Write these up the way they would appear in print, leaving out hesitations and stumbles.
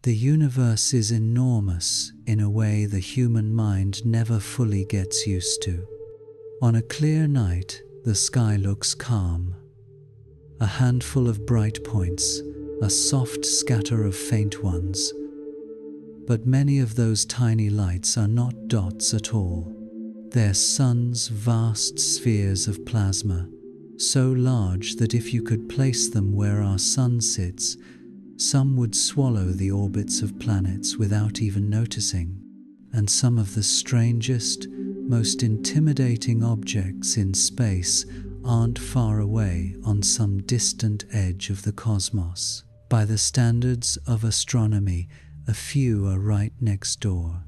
The universe is enormous in a way the human mind never fully gets used to. On a clear night, the sky looks calm. A handful of bright points, a soft scatter of faint ones. But many of those tiny lights are not dots at all. They're suns, vast spheres of plasma, so large that if you could place them where our sun sits, some would swallow the orbits of planets without even noticing. And some of the strangest, most intimidating objects in space aren't far away on some distant edge of the cosmos. By the standards of astronomy, a few are right next door.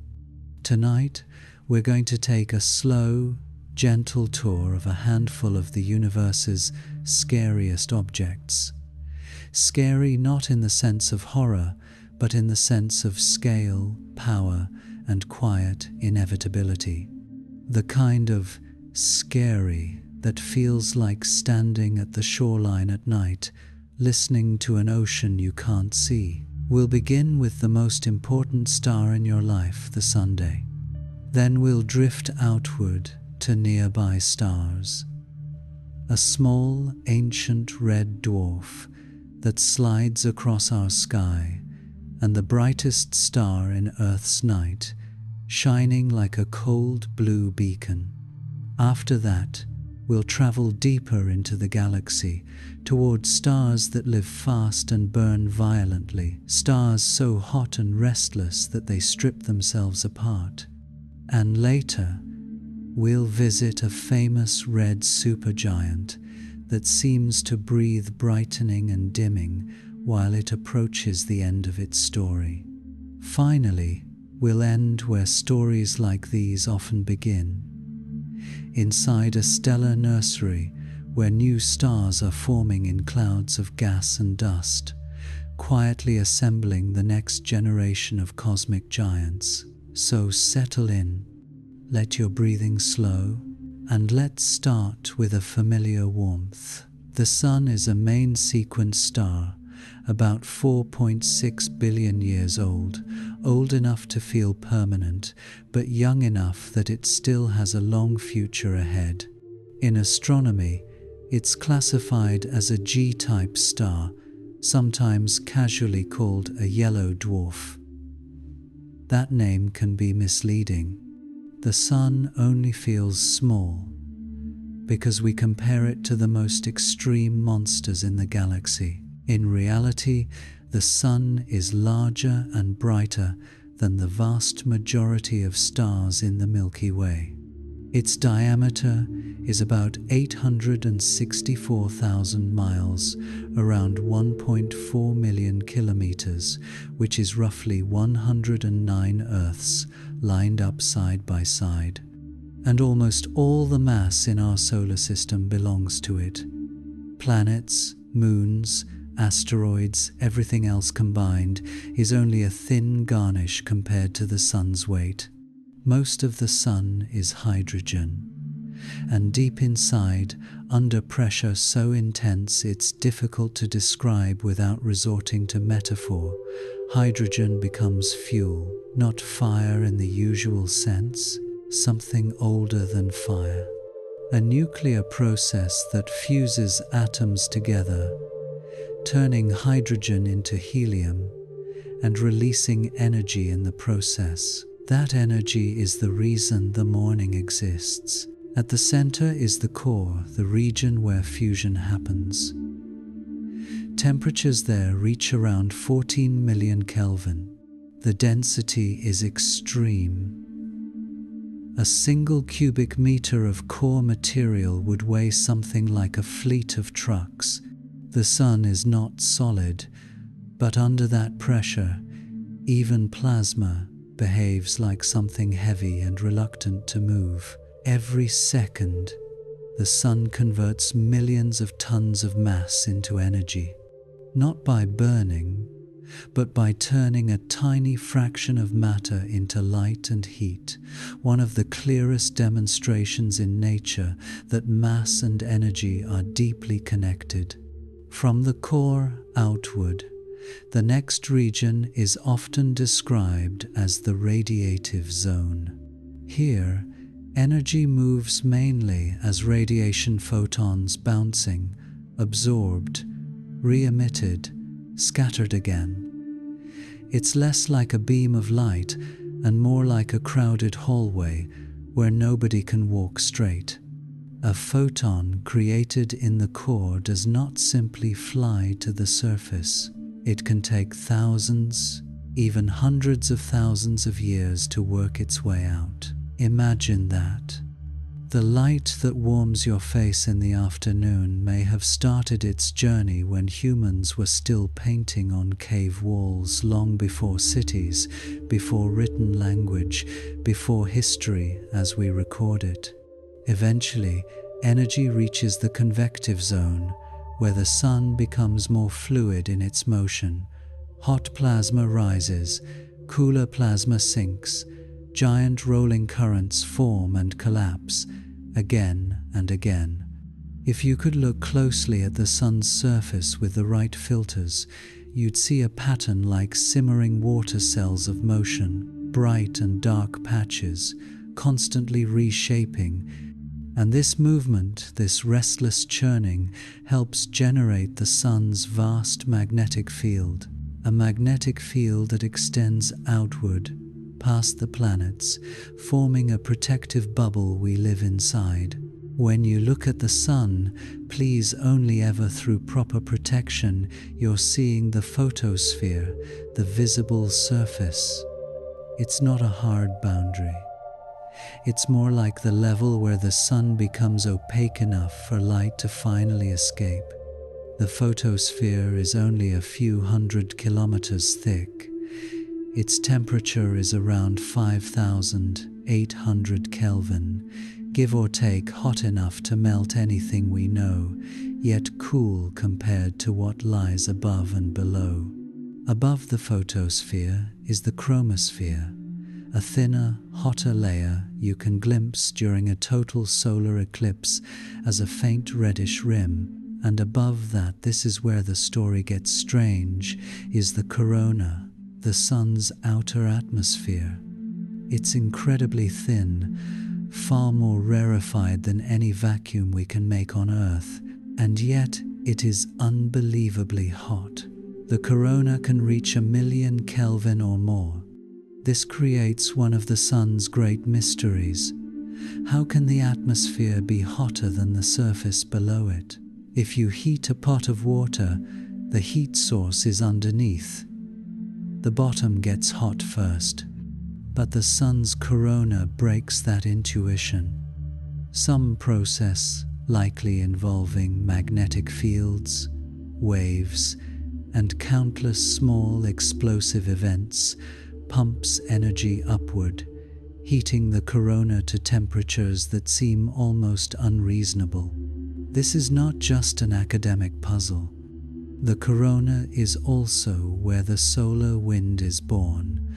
Tonight, we're going to take a slow, gentle tour of a handful of the universe's scariest objects. Scary not in the sense of horror, but in the sense of scale, power, and quiet inevitability. The kind of scary that feels like standing at the shoreline at night, listening to an ocean you can't see. We'll begin with the most important star in your life, the Sunday. Then we'll drift outward to nearby stars. A small, ancient red dwarf that slides across our sky, and the brightest star in Earth's night, shining like a cold blue beacon. After that, we'll travel deeper into the galaxy, toward stars that live fast and burn violently, stars so hot and restless that they strip themselves apart. And later, we'll visit a famous red supergiant that seems to breathe brightening and dimming while it approaches the end of its story. Finally, we'll end where stories like these often begin. Inside a stellar nursery where new stars are forming in clouds of gas and dust, quietly assembling the next generation of cosmic giants. So settle in, let your breathing slow, and let's start with a familiar warmth. The Sun is a main sequence star, about 4.6 billion years old enough to feel permanent, but young enough that it still has a long future ahead. In astronomy, it's classified as a G-type star, sometimes casually called a yellow dwarf. That name can be misleading. The Sun only feels small because we compare it to the most extreme monsters in the galaxy. In reality, the Sun is larger and brighter than the vast majority of stars in the Milky Way. Its diameter is about 864,000 miles, around 1.4 million kilometers, which is roughly 109 Earths lined up side by side. And almost all the mass in our solar system belongs to it. Planets, moons, asteroids, everything else combined is only a thin garnish compared to the Sun's weight. Most of the Sun is hydrogen, and deep inside, under pressure so intense it's difficult to describe without resorting to metaphor, hydrogen becomes fuel, not fire in the usual sense, something older than fire. A nuclear process that fuses atoms together, turning hydrogen into helium and releasing energy in the process. That energy is the reason the morning exists. At the center is the core, the region where fusion happens. Temperatures there reach around 14 million Kelvin. The density is extreme. A single cubic meter of core material would weigh something like a fleet of trucks. The Sun is not solid, but under that pressure, even plasma behaves like something heavy and reluctant to move. Every second, the Sun converts millions of tons of mass into energy, not by burning, but by turning a tiny fraction of matter into light and heat, one of the clearest demonstrations in nature that mass and energy are deeply connected. From the core outward, The next region is often described as the radiative zone. Here, energy moves mainly as radiation photons bouncing, absorbed, re-emitted, scattered again. It's less like a beam of light and more like a crowded hallway where nobody can walk straight. A photon created in the core does not simply fly to the surface. It can take thousands, even hundreds of thousands of years to work its way out. Imagine that. The light that warms your face in the afternoon may have started its journey when humans were still painting on cave walls, long before cities, before written language, before history as we record it. Eventually, energy reaches the convective zone, where the sun becomes more fluid in its motion. Hot plasma rises, cooler plasma sinks, giant rolling currents form and collapse, again and again. If you could look closely at the sun's surface with the right filters, you'd see a pattern like simmering water cells of motion, bright and dark patches, constantly reshaping. And this movement, this restless churning, helps generate the sun's vast magnetic field, a magnetic field that extends outward, past the planets, forming a protective bubble we live inside. When you look at the sun, please only ever through proper protection. You're seeing the photosphere, the visible surface. It's not a hard boundary. It's more like the level where the sun becomes opaque enough for light to finally escape. The photosphere is only a few hundred kilometers thick. Its temperature is around 5,800 Kelvin, give or take hot enough to melt anything we know, yet cool compared to what lies above and below. Above the photosphere is the chromosphere, a thinner, hotter layer you can glimpse during a total solar eclipse as a faint reddish rim. And above that, this is where the story gets strange, is the corona, the sun's outer atmosphere. It's incredibly thin, far more rarefied than any vacuum we can make on Earth, and yet it is unbelievably hot. The corona can reach 1,000,000 Kelvin or more. This creates one of the sun's great mysteries. How can the atmosphere be hotter than the surface below it? If you heat a pot of water, the heat source is underneath. The bottom gets hot first, but the sun's corona breaks that intuition. Some process, likely involving magnetic fields, waves, and countless small explosive events, pumps energy upward, heating the corona to temperatures that seem almost unreasonable. This is not just an academic puzzle. The corona is also where the solar wind is born,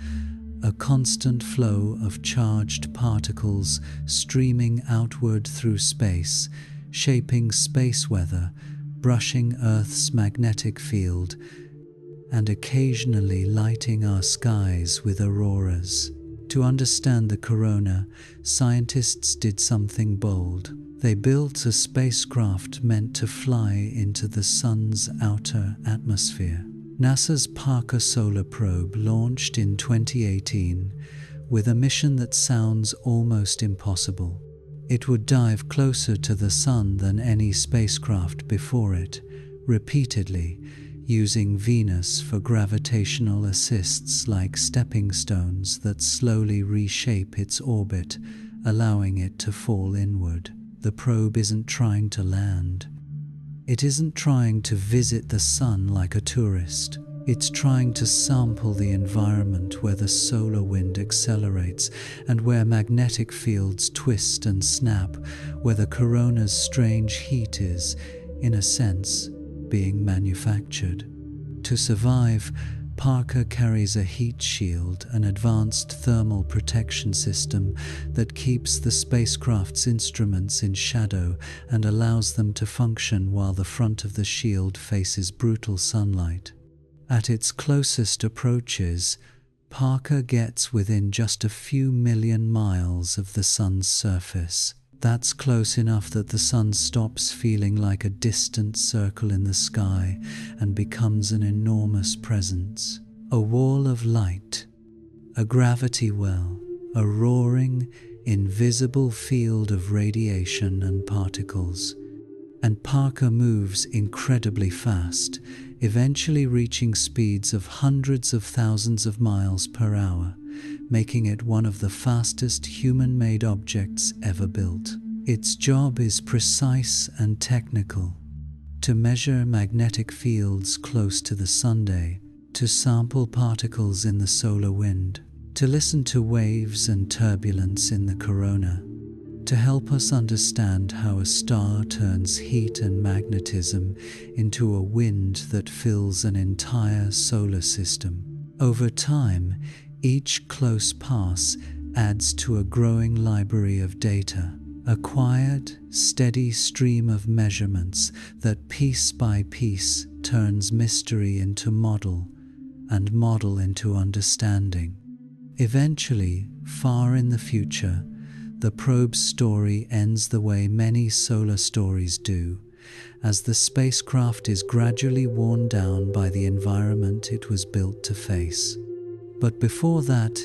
a constant flow of charged particles streaming outward through space, shaping space weather, brushing Earth's magnetic field, and occasionally lighting our skies with auroras. To understand the corona, scientists did something bold. They built a spacecraft meant to fly into the sun's outer atmosphere. NASA's Parker Solar Probe launched in 2018 with a mission that sounds almost impossible. It would dive closer to the sun than any spacecraft before it, repeatedly, using Venus for gravitational assists like stepping stones that slowly reshape its orbit, allowing it to fall inward. The probe isn't trying to land. It isn't trying to visit the sun like a tourist. It's trying to sample the environment where the solar wind accelerates and where magnetic fields twist and snap, where the corona's strange heat is, in a sense, being manufactured. To survive, Parker carries a heat shield, an advanced thermal protection system that keeps the spacecraft's instruments in shadow and allows them to function while the front of the shield faces brutal sunlight. At its closest approaches, Parker gets within just a few million miles of the Sun's surface. That's close enough that the Sun stops feeling like a distant circle in the sky and becomes an enormous presence. A wall of light, a gravity well, a roaring, invisible field of radiation and particles. And Parker moves incredibly fast, eventually reaching speeds of hundreds of thousands of miles per hour, making it one of the fastest human-made objects ever built. Its job is precise and technical: to measure magnetic fields close to the Sunday, to sample particles in the solar wind, to listen to waves and turbulence in the corona, to help us understand how a star turns heat and magnetism into a wind that fills an entire solar system. Over time, each close pass adds to a growing library of data, a quiet, steady stream of measurements that piece by piece turns mystery into model and model into understanding. Eventually, far in the future, the probe's story ends the way many solar stories do, as the spacecraft is gradually worn down by the environment it was built to face. But before that,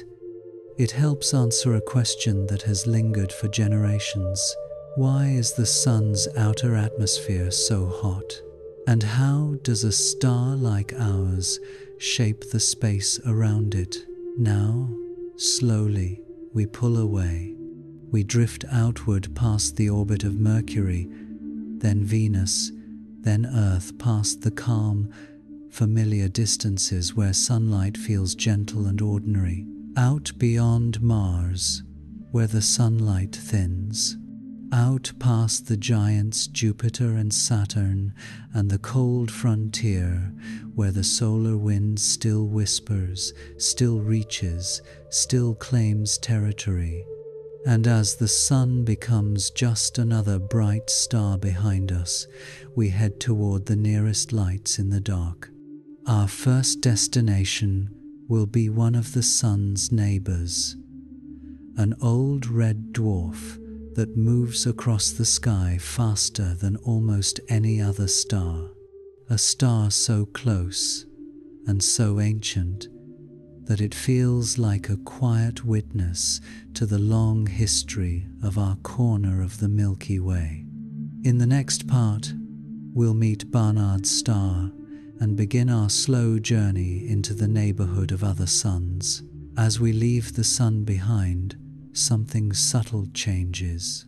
it helps answer a question that has lingered for generations. Why is the Sun's outer atmosphere so hot? And how does a star like ours shape the space around it? Now, slowly, we pull away. We drift outward past the orbit of Mercury, then Venus, then Earth, past the calm, familiar distances where sunlight feels gentle and ordinary, out beyond Mars, where the sunlight thins, out past the giants Jupiter and Saturn and the cold frontier, where the solar wind still whispers, still reaches, still claims territory. And as the Sun becomes just another bright star behind us, we head toward the nearest lights in the dark. Our first destination will be one of the Sun's neighbors, an old red dwarf that moves across the sky faster than almost any other star. A star so close and so ancient that it feels like a quiet witness to the long history of our corner of the Milky Way. In the next part, we'll meet Barnard's star and begin our slow journey into the neighborhood of other suns. As we leave the Sun behind, something subtle changes.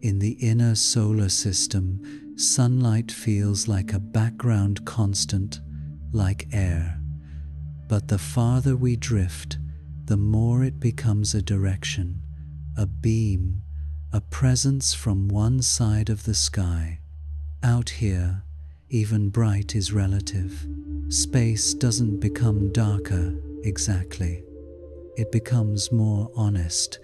In the inner solar system, sunlight feels like a background constant, like air. But the farther we drift, the more it becomes a direction, a beam, a presence from one side of the sky. Out here, even bright is relative. Space doesn't become darker exactly. It becomes more honest.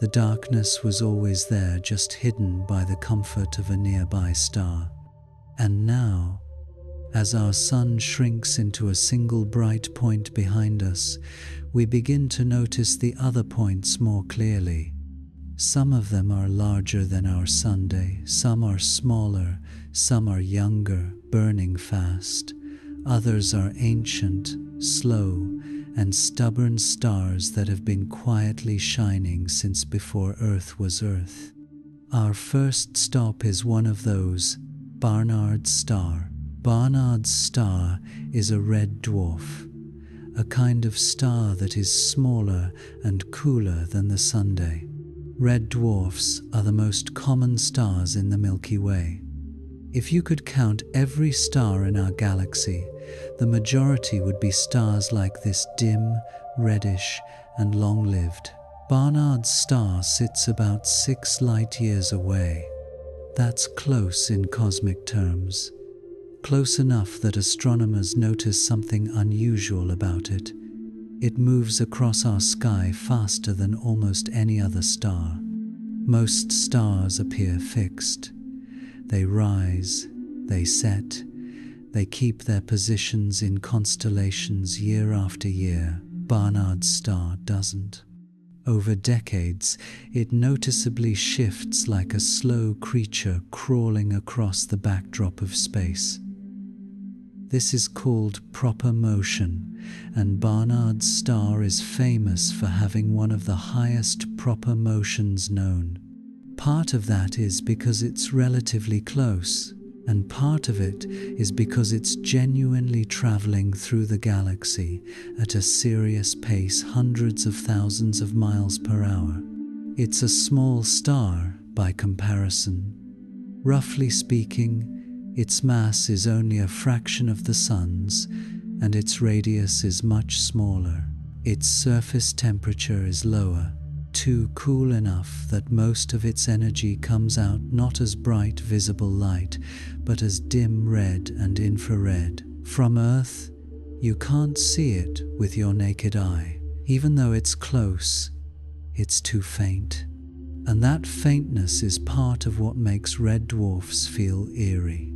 The darkness was always there, just hidden by the comfort of a nearby star. And now, as our Sun shrinks into a single bright point behind us, we begin to notice the other points more clearly. Some of them are larger than our Sunday, some are smaller, some are younger, burning fast. Others are ancient, slow, and stubborn stars that have been quietly shining since before Earth was Earth. Our first stop is one of those, Barnard's star. Barnard's star is a red dwarf, a kind of star that is smaller and cooler than the Sunday. Red dwarfs are the most common stars in the Milky Way. If you could count every star in our galaxy, the majority would be stars like this, dim, reddish, and long-lived. Barnard's star sits about 6 light-years away. That's close in cosmic terms. Close enough that astronomers notice something unusual about it. It moves across our sky faster than almost any other star. Most stars appear fixed. They rise, they set, They keep their positions in constellations year after year. Barnard's star doesn't. Over decades, it noticeably shifts like a slow creature crawling across the backdrop of space. This is called proper motion, and Barnard's star is famous for having one of the highest proper motions known. Part of that is because it's relatively close, and part of it is because it's genuinely traveling through the galaxy at a serious pace, hundreds of thousands of miles per hour. It's a small star by comparison. Roughly speaking, its mass is only a fraction of the Sun's, and its radius is much smaller. Its surface temperature is lower, too cool enough that most of its energy comes out not as bright visible light, but as dim red and infrared. From Earth, you can't see it with your naked eye. Even though it's close, it's too faint. And that faintness is part of what makes red dwarfs feel eerie.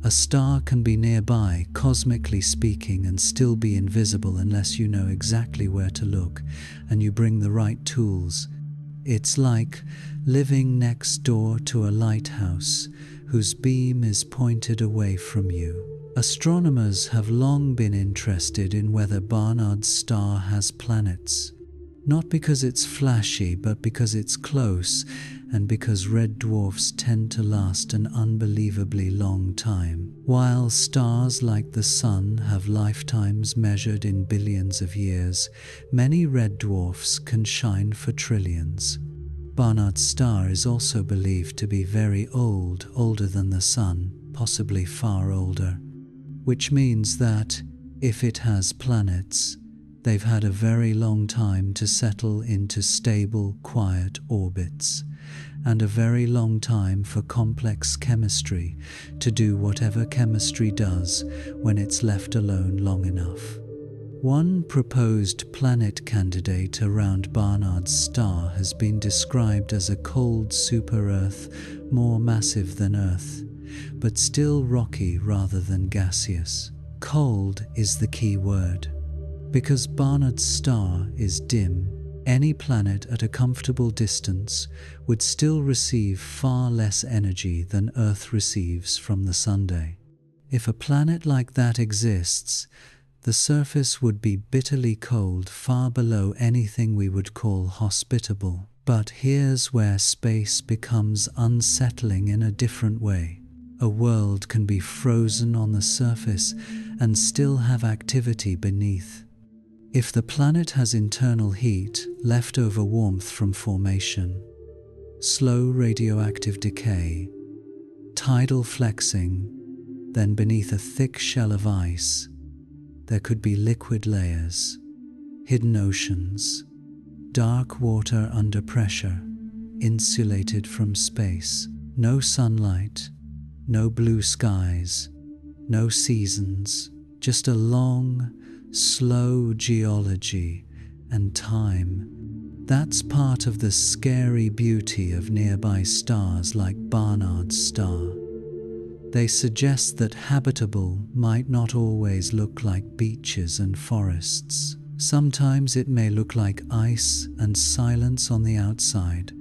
A star can be nearby, cosmically speaking, and still be invisible unless you know exactly where to look and you bring the right tools. It's like living next door to a lighthouse whose beam is pointed away from you. Astronomers have long been interested in whether Barnard's star has planets. Not because it's flashy, but because it's close, and because red dwarfs tend to last an unbelievably long time. While stars like the Sun have lifetimes measured in billions of years, many red dwarfs can shine for trillions. Barnard's star is also believed to be very old, older than the Sun, possibly far older, which means that, if it has planets, they've had a very long time to settle into stable, quiet orbits, and a very long time for complex chemistry to do whatever chemistry does when it's left alone long enough. One proposed planet candidate around Barnard's star has been described as a cold super-Earth, more massive than Earth, but still rocky rather than gaseous. Cold is the key word. Because Barnard's star is dim, any planet at a comfortable distance would still receive far less energy than Earth receives from the Sunday. If a planet like that exists, the surface would be bitterly cold, far below anything we would call hospitable. But here's where space becomes unsettling in a different way. A world can be frozen on the surface and still have activity beneath. If the planet has internal heat, leftover warmth from formation, slow radioactive decay, tidal flexing, then beneath a thick shell of ice, there could be liquid layers, hidden oceans, dark water under pressure, insulated from space. No sunlight, no blue skies, no seasons, just a long, slow geology and time. That's part of the scary beauty of nearby stars like Barnard's star. They suggest that habitable might not always look like beaches and forests. Sometimes it may look like ice and silence on the outside.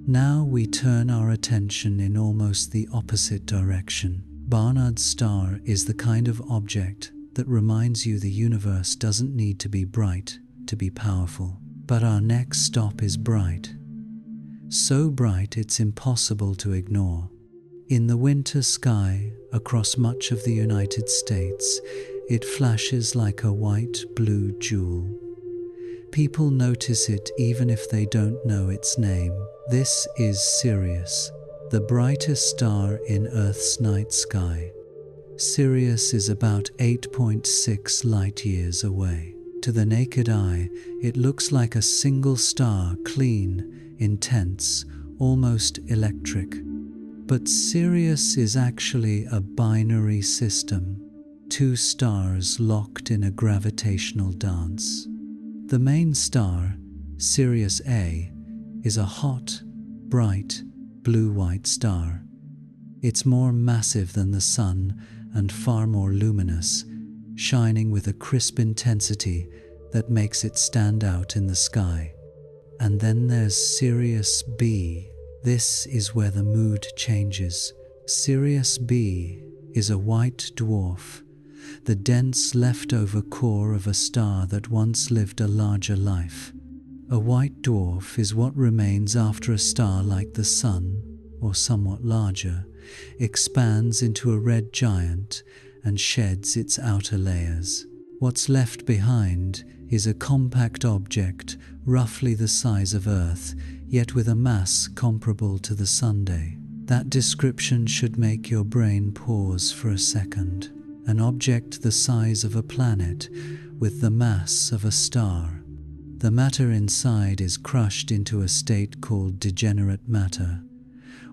Now we turn our attention in almost the opposite direction. Barnard's star is the kind of object that reminds you the universe doesn't need to be bright to be powerful. But our next stop is bright. So bright it's impossible to ignore. In the winter sky across much of the United States, it flashes like a white-blue jewel. People notice it even if they don't know its name. This is Sirius, the brightest star in Earth's night sky. Sirius is about 8.6 light-years away. To the naked eye, it looks like a single star, clean, intense, almost electric. But Sirius is actually a binary system, two stars locked in a gravitational dance. The main star, Sirius A, is a hot, bright, blue-white star. It's more massive than the Sun and far more luminous, shining with a crisp intensity that makes it stand out in the sky. And then there's Sirius B. This is where the mood changes. Sirius B is a white dwarf, the dense leftover core of a star that once lived a larger life. A white dwarf is what remains after a star like the Sun, or somewhat larger, expands into a red giant and sheds its outer layers. What's left behind is a compact object roughly the size of Earth, yet with a mass comparable to the Sunday. That description should make your brain pause for a second. An object the size of a planet with the mass of a star. The matter inside is crushed into a state called degenerate matter,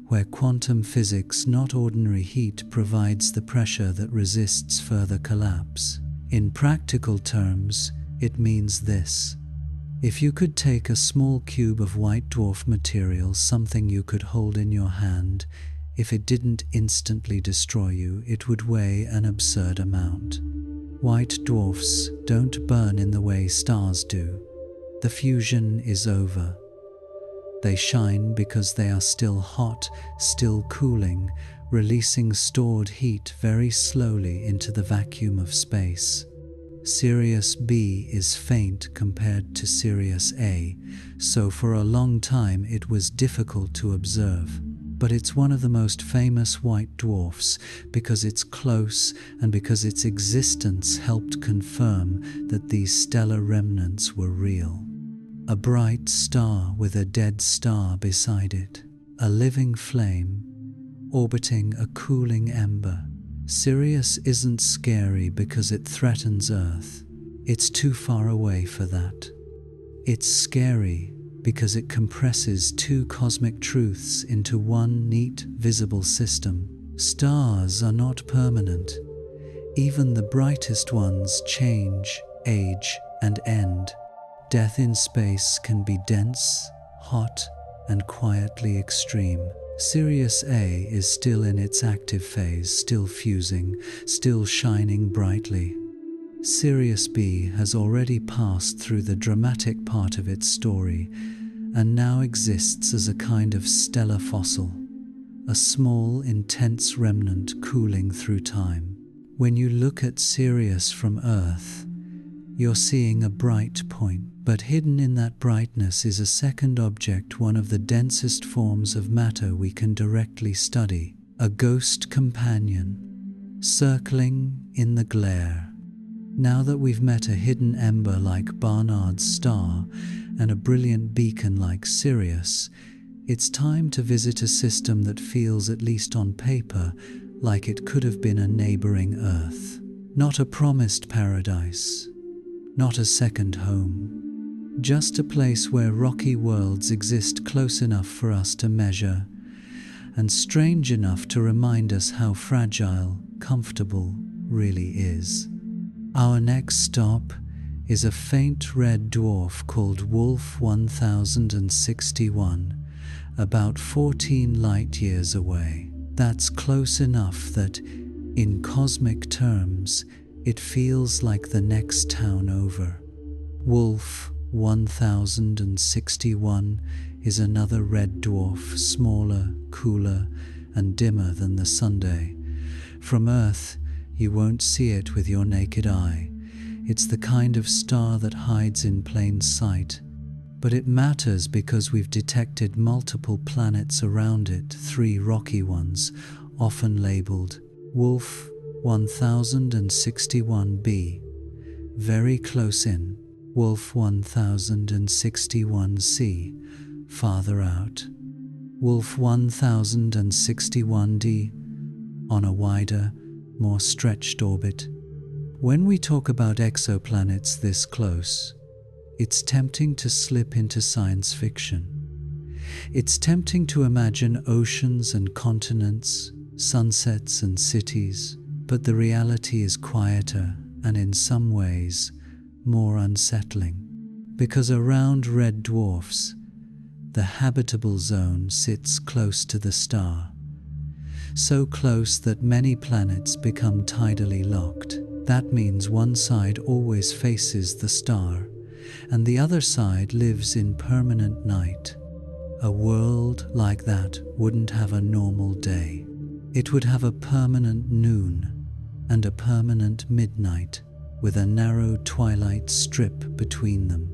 where quantum physics, not ordinary heat, provides the pressure that resists further collapse. In practical terms, it means this. If you could take a small cube of white dwarf material, something you could hold in your hand, if it didn't instantly destroy you, it would weigh an absurd amount. White dwarfs don't burn in the way stars do. The fusion is over. They shine because they are still hot, still cooling, releasing stored heat very slowly into the vacuum of space. Sirius B is faint compared to Sirius A, so for a long time it was difficult to observe. But it's one of the most famous white dwarfs because it's close and because its existence helped confirm that these stellar remnants were real. A bright star with a dead star beside it, a living flame, orbiting a cooling ember. Sirius isn't scary because it threatens Earth. It's too far away for that. It's scary because it compresses two cosmic truths into one neat, visible system. Stars are not permanent. Even the brightest ones change, age, and end. Death in space can be dense, hot, and quietly extreme. Sirius A is still in its active phase, still fusing, still shining brightly. Sirius B has already passed through the dramatic part of its story and now exists as a kind of stellar fossil, a small, intense remnant cooling through time. When you look at Sirius from Earth, you're seeing a bright point, but hidden in that brightness is a second object, one of the densest forms of matter we can directly study, a ghost companion, circling in the glare. Now that we've met a hidden ember like Barnard's star and a brilliant beacon like Sirius, it's time to visit a system that feels, at least on paper, like it could have been a neighboring Earth. Not a promised paradise, not a second home, just a place where rocky worlds exist close enough for us to measure and strange enough to remind us how fragile comfortable really is. Our next stop is a faint red dwarf called Wolf 1061, about 14 light-years away. That's close enough that, in cosmic terms, it feels like the next town over. Wolf 1061 is another red dwarf, smaller, cooler, and dimmer than the Sunday. From Earth, you won't see it with your naked eye. It's the kind of star that hides in plain sight. But it matters because we've detected multiple planets around it, 3 rocky ones, often labeled Wolf 1061b. Very close in, Wolf 1061c, farther out. Wolf 1061d, on a wider, more stretched orbit. When we talk about exoplanets this close, it's tempting to slip into science fiction. It's tempting to imagine oceans and continents, sunsets and cities, but the reality is quieter and in some ways more unsettling. Because around red dwarfs, the habitable zone sits close to the star. so close that many planets become tidally locked. That means one side always faces the star, and the other side lives in permanent night. A world like that wouldn't have a normal day. It would have a permanent noon and a permanent midnight, with a narrow twilight strip between them.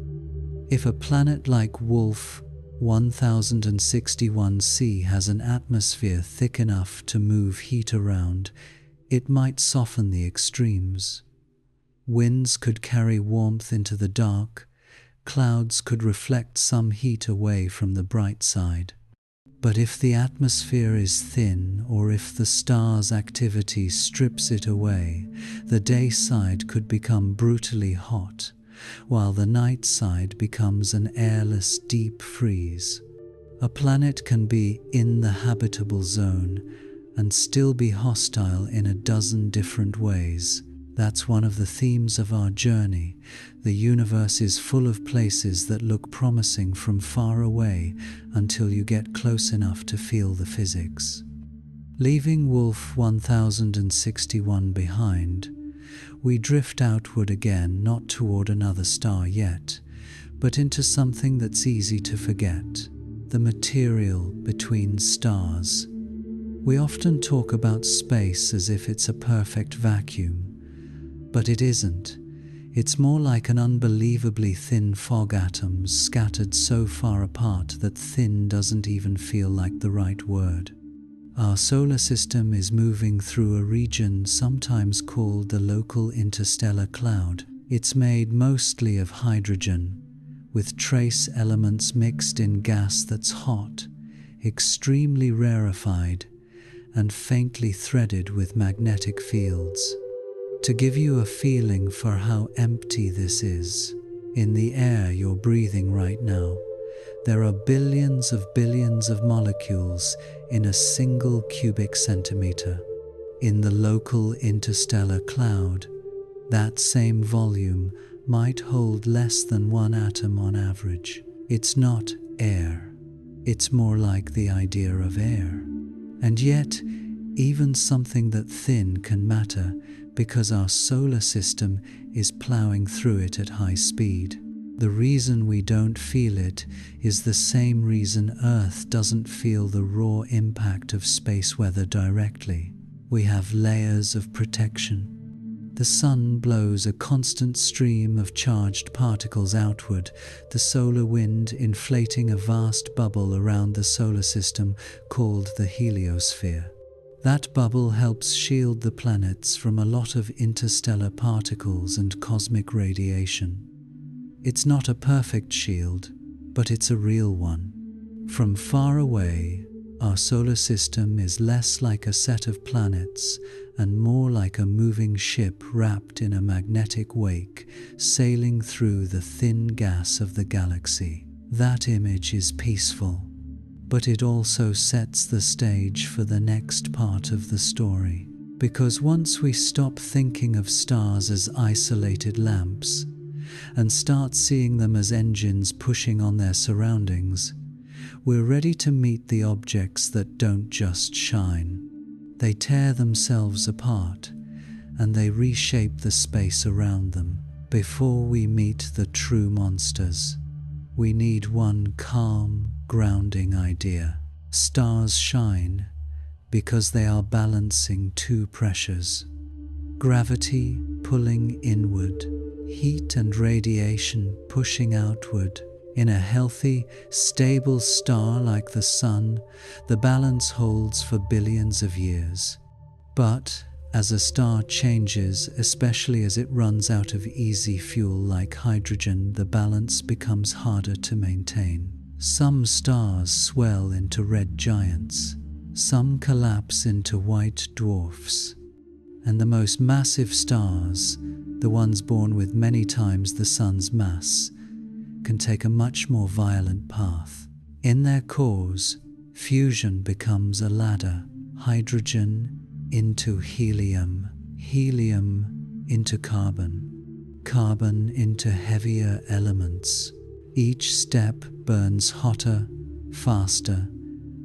If a planet like Wolf 1061c has an atmosphere thick enough to move heat around, it might soften the extremes. Winds could carry warmth into the dark, clouds could reflect some heat away from the bright side. But if the atmosphere is thin, or if the star's activity strips it away, the day side could become brutally hot, while the night side becomes an airless deep freeze. A planet can be in the habitable zone and still be hostile in a dozen different ways. That's one of the themes of our journey. The universe is full of places that look promising from far away until you get close enough to feel the physics. Leaving Wolf 1061 behind, we drift outward again, not toward another star yet, but into something that's easy to forget: the material between stars. We often talk about space as if it's a perfect vacuum, but it isn't. It's more like an unbelievably thin fog, atoms scattered so far apart that thin doesn't even feel like the right word. Our solar system is moving through a region sometimes called the local interstellar cloud. It's made mostly of hydrogen, with trace elements mixed in gas that's hot, extremely rarefied, and faintly threaded with magnetic fields. To give you a feeling for how empty this is, in the air you're breathing right now, there are billions of molecules in a single cubic centimeter. In the local interstellar cloud, that same volume might hold less than one atom on average. It's not air. It's more like the idea of air. And yet, even something that thin can matter, because our solar system is plowing through it at high speed. The reason we don't feel it is the same reason Earth doesn't feel the raw impact of space weather directly. We have layers of protection. The sun blows a constant stream of charged particles outward, the solar wind inflating a vast bubble around the solar system called the heliosphere. That bubble helps shield the planets from a lot of interstellar particles and cosmic radiation. It's not a perfect shield, but it's a real one. From far away, our solar system is less like a set of planets and more like a moving ship wrapped in a magnetic wake, sailing through the thin gas of the galaxy. That image is peaceful, but it also sets the stage for the next part of the story. Because once we stop thinking of stars as isolated lamps and start seeing them as engines pushing on their surroundings, we're ready to meet the objects that don't just shine. They tear themselves apart, and they reshape the space around them. Before we meet the true monsters, we need one calm, grounding idea. Stars shine because they are balancing two pressures: gravity pulling inward, heat and radiation pushing outward. In a healthy, stable star like the Sun, the balance holds for billions of years. But as a star changes, especially as it runs out of easy fuel like hydrogen, the balance becomes harder to maintain. Some stars swell into red giants, some collapse into white dwarfs, and the most massive stars, the ones born with many times the Sun's mass, can take a much more violent path. In their cores, fusion becomes a ladder: hydrogen into helium, helium into carbon, carbon into heavier elements. Each step burns hotter, faster,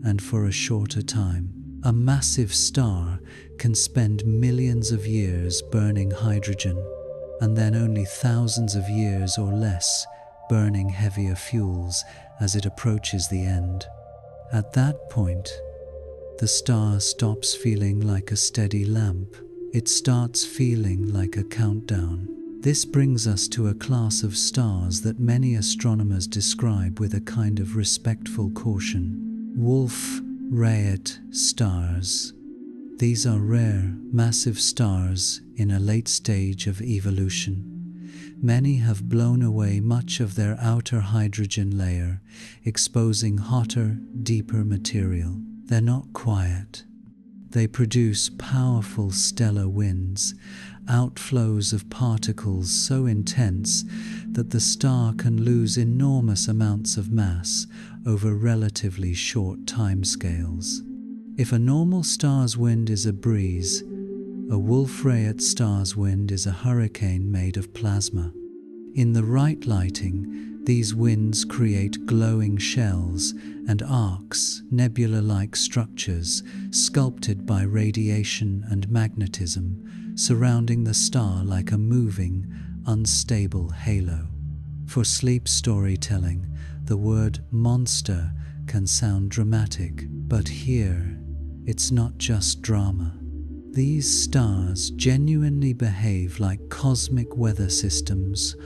and for a shorter time. A massive star can spend millions of years burning hydrogen, and then only thousands of years or less burning heavier fuels as it approaches the end. At that point, the star stops feeling like a steady lamp. It starts feeling like a countdown. This brings us to a class of stars that many astronomers describe with a kind of respectful caution: Wolf-Rayet stars. These are rare, massive stars in a late stage of evolution. Many have blown away much of their outer hydrogen layer, exposing hotter, deeper material. They're not quiet. They produce powerful stellar winds, outflows of particles so intense that the star can lose enormous amounts of mass over relatively short timescales. If a normal star's wind is a breeze, a Wolf-Rayet star's wind is a hurricane made of plasma. In the right lighting, these winds create glowing shells and arcs, nebula-like structures sculpted by radiation and magnetism, surrounding the star like a moving, unstable halo. For sleep storytelling, the word monster can sound dramatic, but here, it's not just drama. These stars genuinely behave like cosmic weather systems,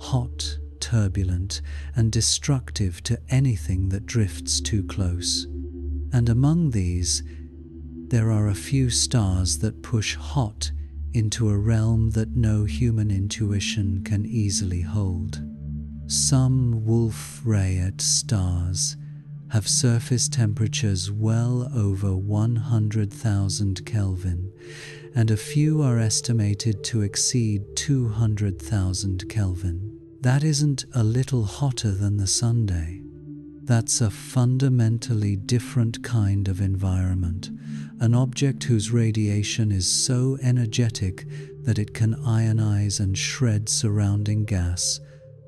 hot, turbulent, and destructive to anything that drifts too close. And among these, there are a few stars that push hot into a realm that no human intuition can easily hold. Some Wolf-Rayet stars have surface temperatures well over 100,000 Kelvin, and a few are estimated to exceed 200,000 Kelvin. That isn't a little hotter than the Sunday. That's a fundamentally different kind of environment, an object whose radiation is so energetic that it can ionize and shred surrounding gas,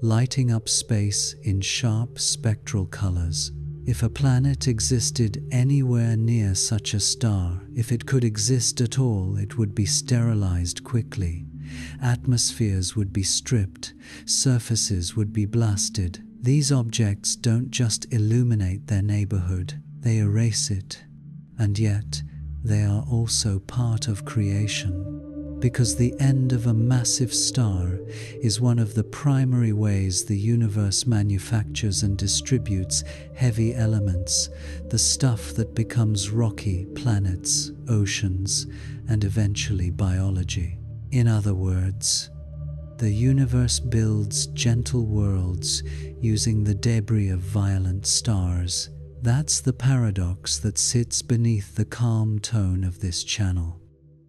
lighting up space in sharp spectral colors. If a planet existed anywhere near such a star, if it could exist at all, it would be sterilized quickly. Atmospheres would be stripped, surfaces would be blasted. These objects don't just illuminate their neighborhood, they erase it. And yet, they are also part of creation. Because the end of a massive star is one of the primary ways the universe manufactures and distributes heavy elements, the stuff that becomes rocky planets, oceans, and eventually biology. In other words, the universe builds gentle worlds using the debris of violent stars. That's the paradox that sits beneath the calm tone of this channel.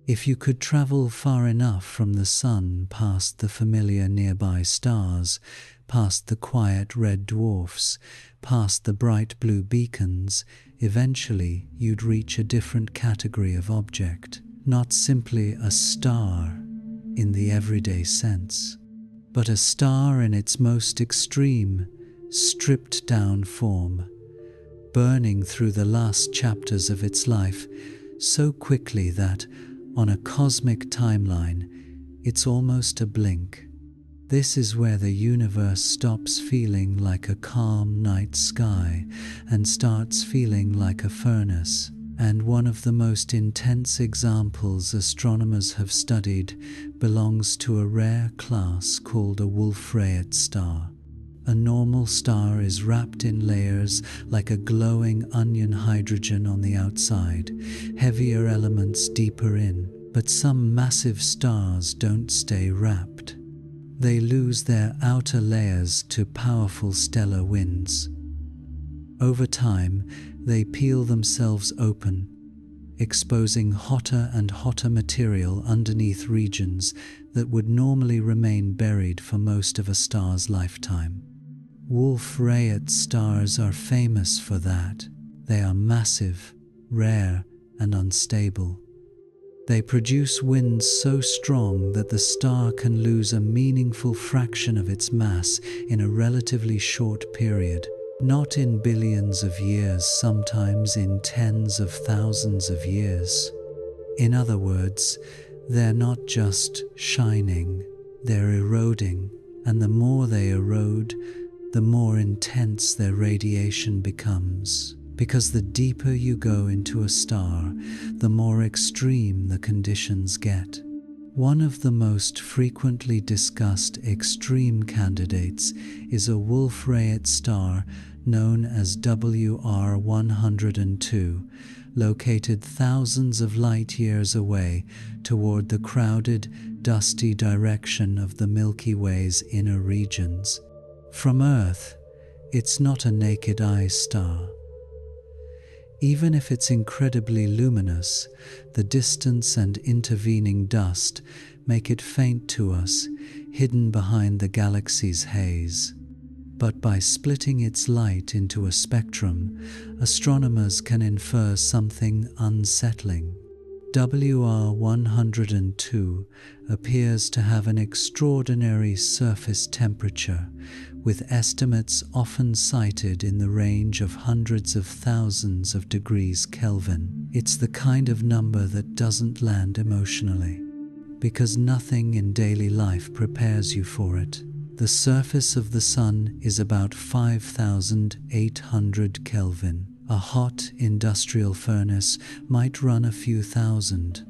If you could travel far enough from the sun past the familiar nearby stars, past the quiet red dwarfs, past the bright blue beacons, eventually you'd reach a different category of object. Not simply a star in the everyday sense, but a star in its most extreme, stripped down form, burning through the last chapters of its life so quickly that, on a cosmic timeline, it's almost a blink. This is where the universe stops feeling like a calm night sky and starts feeling like a furnace. And one of the most intense examples astronomers have studied belongs to a rare class called a Wolf-Rayet star. A normal star is wrapped in layers like a glowing onion, hydrogen on the outside, heavier elements deeper in. But some massive stars don't stay wrapped. They lose their outer layers to powerful stellar winds. Over time, they peel themselves open, exposing hotter and hotter material underneath regions that would normally remain buried for most of a star's lifetime. Wolf-Rayet stars are famous for that. They are massive, rare, and unstable. They produce winds so strong that the star can lose a meaningful fraction of its mass in a relatively short period. not in billions of years, sometimes in tens of thousands of years. In other words, they're not just shining, they're eroding, and the more they erode, the more intense their radiation becomes. Because the deeper you go into a star, the more extreme the conditions get. One of the most frequently discussed extreme candidates is a Wolf-Rayet star known as WR102, located thousands of light years away toward the crowded, dusty direction of the Milky Way's inner regions. From Earth, it's not a naked eye star. Even if it's incredibly luminous, the distance and intervening dust make it faint to us, hidden behind the galaxy's haze. But by splitting its light into a spectrum, astronomers can infer something unsettling. WR102 appears to have an extraordinary surface temperature, with estimates often cited in the range of hundreds of thousands of degrees Kelvin. It's the kind of number that doesn't land emotionally, because nothing in daily life prepares you for it. The surface of the Sun is about 5,800 Kelvin. A hot industrial furnace might run a few thousand.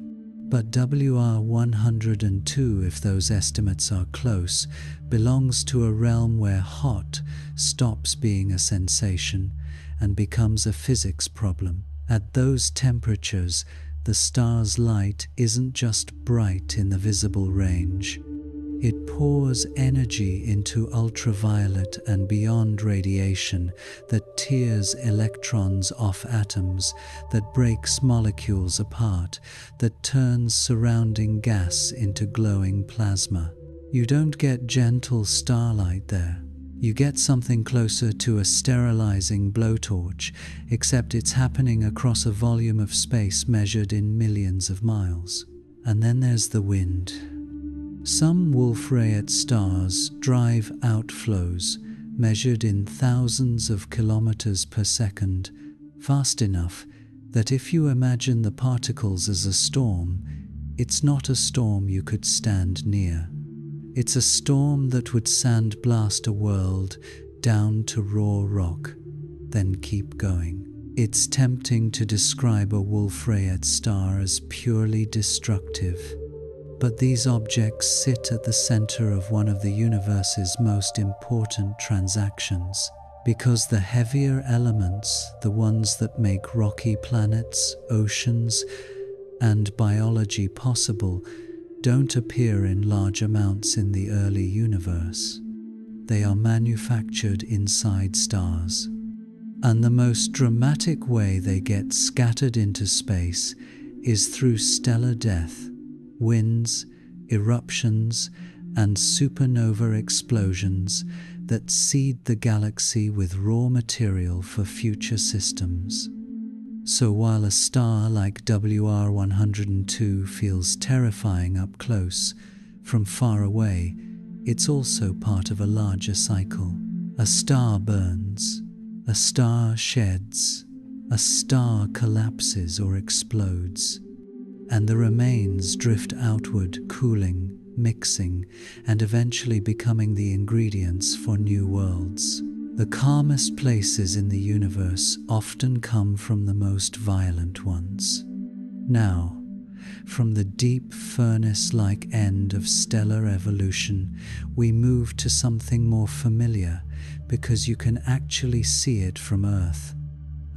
But WR102, if those estimates are close, belongs to a realm where hot stops being a sensation and becomes a physics problem. At those temperatures, the star's light isn't just bright in the visible range. It pours energy into ultraviolet and beyond radiation that tears electrons off atoms, that breaks molecules apart, that turns surrounding gas into glowing plasma. You don't get gentle starlight there. You get something closer to a sterilizing blowtorch, except it's happening across a volume of space measured in millions of miles. And then there's the wind. Some Wolf-Rayet stars drive outflows measured in thousands of kilometers per second, fast enough that if you imagine the particles as a storm, it's not a storm you could stand near. It's a storm that would sandblast a world down to raw rock, then keep going. It's tempting to describe a Wolf-Rayet star as purely destructive. But these objects sit at the center of one of the universe's most important transactions, because the heavier elements, the ones that make rocky planets, oceans, and biology possible, don't appear in large amounts in the early universe. They are manufactured inside stars. And the most dramatic way they get scattered into space is through stellar death. Winds, eruptions, and supernova explosions that seed the galaxy with raw material for future systems. So while a star like WR102 feels terrifying up close, from far away, it's also part of a larger cycle. A star burns, a star sheds, a star collapses or explodes, and the remains drift outward, cooling, mixing, and eventually becoming the ingredients for new worlds. The calmest places in the universe often come from the most violent ones. Now, from the deep furnace-like end of stellar evolution, we move to something more familiar because you can actually see it from Earth.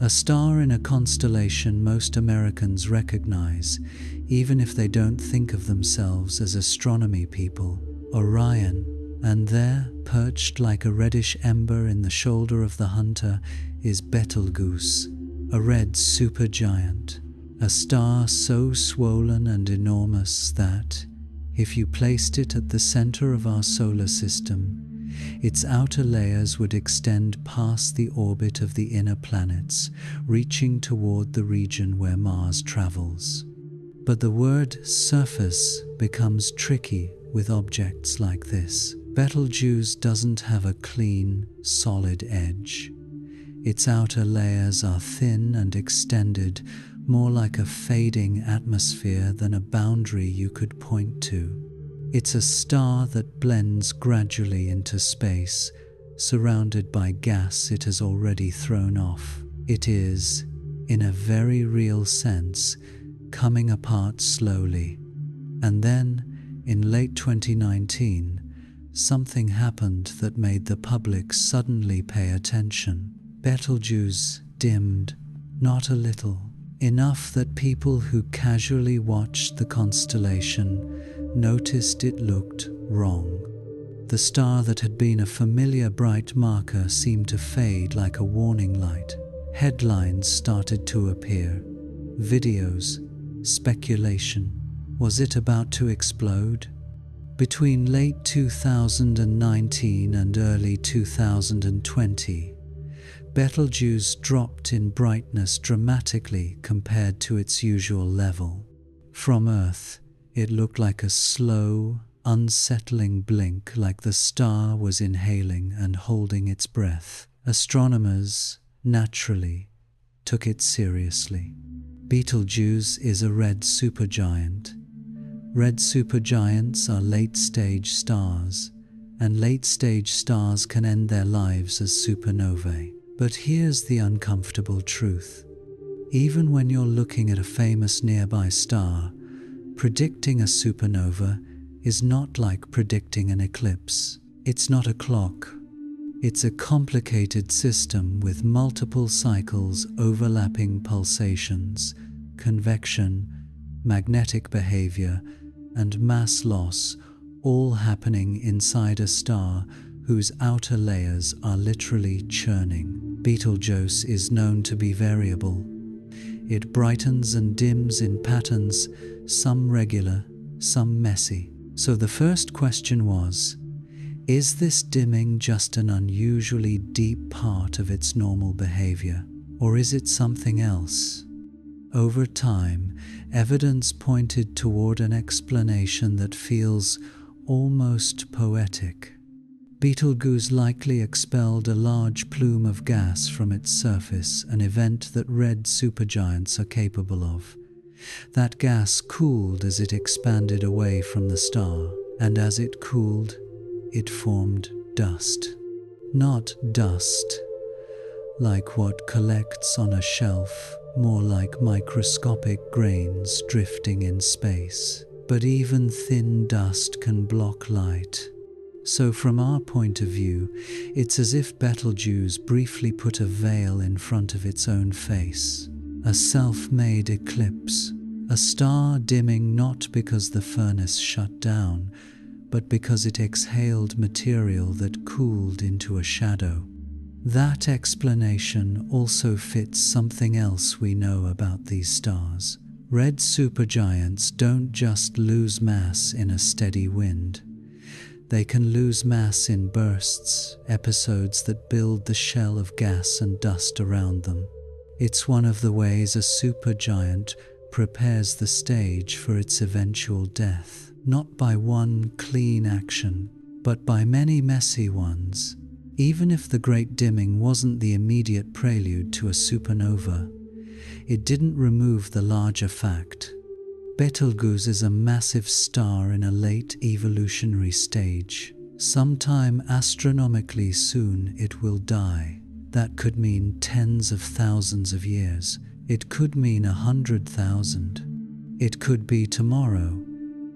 A star in a constellation most Americans recognize, even if they don't think of themselves as astronomy people, Orion. And there, perched like a reddish ember in the shoulder of the hunter, is Betelgeuse, a red supergiant, a star so swollen and enormous that, if you placed it at the center of our solar system, its outer layers would extend past the orbit of the inner planets, reaching toward the region where Mars travels. But the word surface becomes tricky with objects like this. Betelgeuse doesn't have a clean, solid edge. Its outer layers are thin and extended, more like a fading atmosphere than a boundary you could point to. It's a star that blends gradually into space, surrounded by gas it has already thrown off. It is, in a very real sense, coming apart slowly. And then, in late 2019, something happened that made the public suddenly pay attention. Betelgeuse dimmed, not a little, enough that people who casually watched the constellation noticed it looked wrong. The star that had been a familiar bright marker seemed to fade like a warning light. Headlines started to appear. Videos, speculation. Was it about to explode? Between late 2019 and early 2020, Betelgeuse dropped in brightness dramatically compared to its usual level. From Earth, it looked like a slow, unsettling blink, like the star was inhaling and holding its breath. Astronomers, naturally, took it seriously. Betelgeuse is a red supergiant. Red supergiants are late-stage stars, and late-stage stars can end their lives as supernovae. But here's the uncomfortable truth. Even when you're looking at a famous nearby star, predicting a supernova is not like predicting an eclipse. It's not a clock. It's a complicated system with multiple cycles, overlapping pulsations, convection, magnetic behavior, and mass loss, all happening inside a star whose outer layers are literally churning. Betelgeuse is known to be variable. It brightens and dims in patterns, some regular, some messy. So the first question was, is this dimming just an unusually deep part of its normal behavior, or is it something else? Over time, evidence pointed toward an explanation that feels almost poetic. Betelgeuse likely expelled a large plume of gas from its surface, an event that red supergiants are capable of. That gas cooled as it expanded away from the star, and as it cooled, it formed dust. Not dust like what collects on a shelf, more like microscopic grains drifting in space. But even thin dust can block light. So from our point of view, it's as if Betelgeuse briefly put a veil in front of its own face. A self-made eclipse. A star dimming not because the furnace shut down, but because it exhaled material that cooled into a shadow. That explanation also fits something else we know about these stars. Red supergiants don't just lose mass in a steady wind. They can lose mass in bursts, episodes that build the shell of gas and dust around them. It's one of the ways a supergiant prepares the stage for its eventual death, not by one clean action, but by many messy ones. Even if the Great Dimming wasn't the immediate prelude to a supernova, it didn't remove the larger fact. Betelgeuse is a massive star in a late evolutionary stage. Sometime astronomically soon it will die. That could mean tens of thousands of years. It could mean 100,000. It could be tomorrow,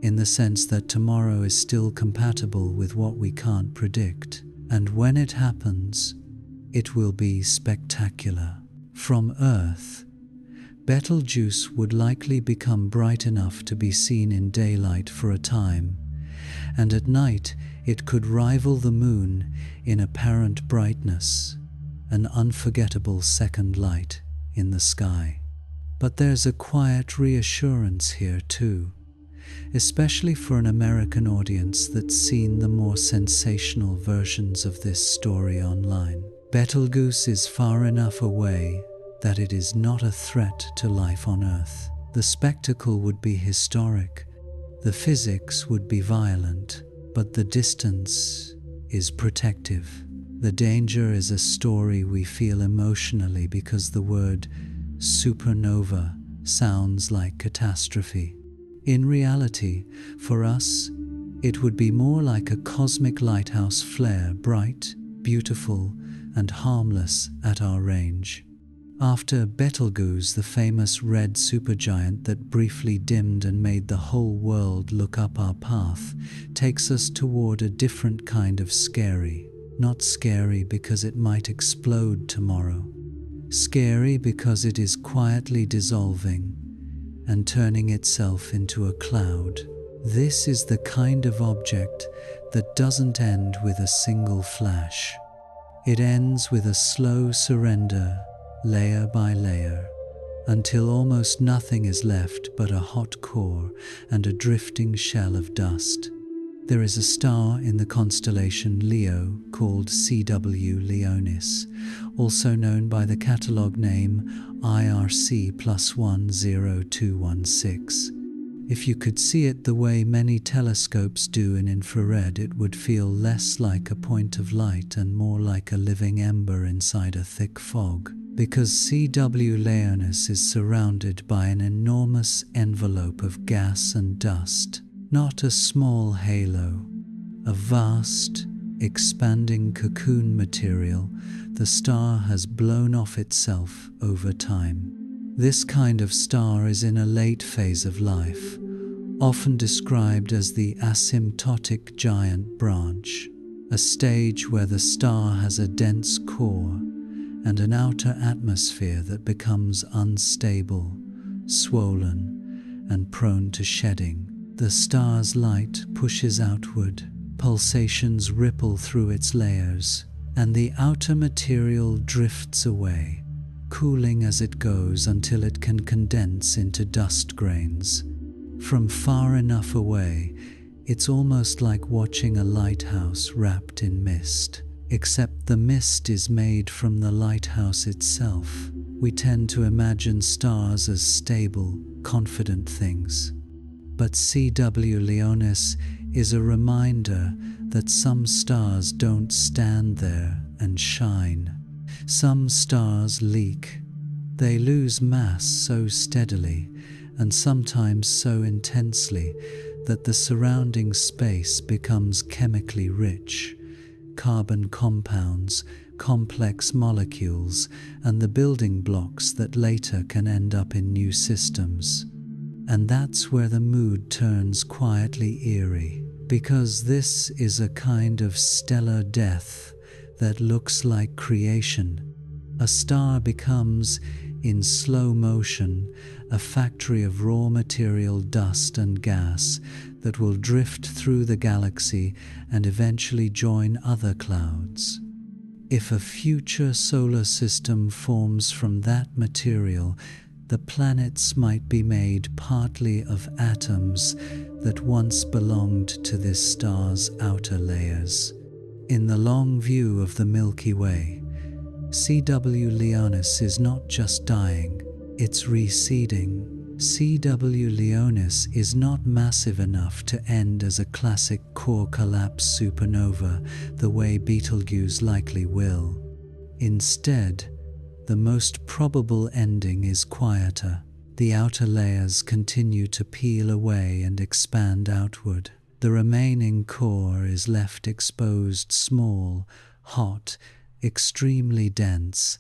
in the sense that tomorrow is still compatible with what we can't predict. And when it happens, it will be spectacular. From Earth, Betelgeuse would likely become bright enough to be seen in daylight for a time, and at night it could rival the moon in apparent brightness, an unforgettable second light in the sky. But there's a quiet reassurance here too, especially for an American audience that's seen the more sensational versions of this story online. Betelgeuse is far enough away that it is not a threat to life on Earth. The spectacle would be historic, the physics would be violent, but the distance is protective. The danger is a story we feel emotionally because the word supernova sounds like catastrophe. In reality, for us, it would be more like a cosmic lighthouse flare, bright, beautiful, and harmless at our range. After Betelgeuse, the famous red supergiant that briefly dimmed and made the whole world look up our path, takes us toward a different kind of scary. Not scary because it might explode tomorrow. Scary because it is quietly dissolving and turning itself into a cloud. This is the kind of object that doesn't end with a single flash. It ends with a slow surrender, layer by layer, until almost nothing is left but a hot core and a drifting shell of dust. There is a star in the constellation Leo called CW Leonis, also known by the catalogue name IRC+10216. If you could see it the way many telescopes do in infrared, it would feel less like a point of light and more like a living ember inside a thick fog. Because CW Leonis is surrounded by an enormous envelope of gas and dust. Not a small halo, a vast, expanding cocoon material the star has blown off itself over time. This kind of star is in a late phase of life, often described as the asymptotic giant branch, a stage where the star has a dense core and an outer atmosphere that becomes unstable, swollen, and prone to shedding. The star's light pushes outward, pulsations ripple through its layers, and the outer material drifts away, cooling as it goes until it can condense into dust grains. From far enough away, it's almost like watching a lighthouse wrapped in mist, except the mist is made from the lighthouse itself. We tend to imagine stars as stable, confident things. But CW Leonis is a reminder that some stars don't stand there and shine. Some stars leak. They lose mass so steadily and sometimes so intensely that the surrounding space becomes chemically rich. Carbon compounds, complex molecules, and the building blocks that later can end up in new systems. And that's where the mood turns quietly eerie, because this is a kind of stellar death that looks like creation. A star becomes, in slow motion, a factory of raw material, dust and gas that will drift through the galaxy and eventually join other clouds. If a future solar system forms from that material, the planets might be made partly of atoms that once belonged to this star's outer layers. In the long view of the Milky Way, CW Leonis is not just dying, it's receding. CW Leonis is not massive enough to end as a classic core collapse supernova the way Betelgeuse likely will. Instead, the most probable ending is quieter. The outer layers continue to peel away and expand outward. The remaining core is left exposed, small, hot, extremely dense.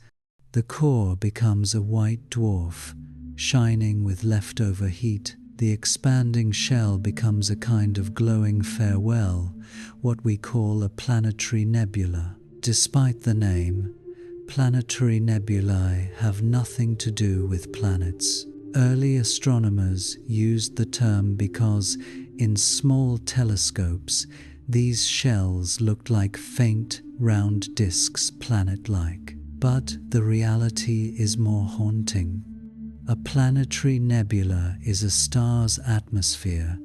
The core becomes a white dwarf, shining with leftover heat. The expanding shell becomes a kind of glowing farewell, what we call a planetary nebula. Despite the name, planetary nebulae have nothing to do with planets. Early astronomers used the term because, in small telescopes, these shells looked like faint, round disks, planet-like. But the reality is more haunting. A planetary nebula is a star's atmosphere,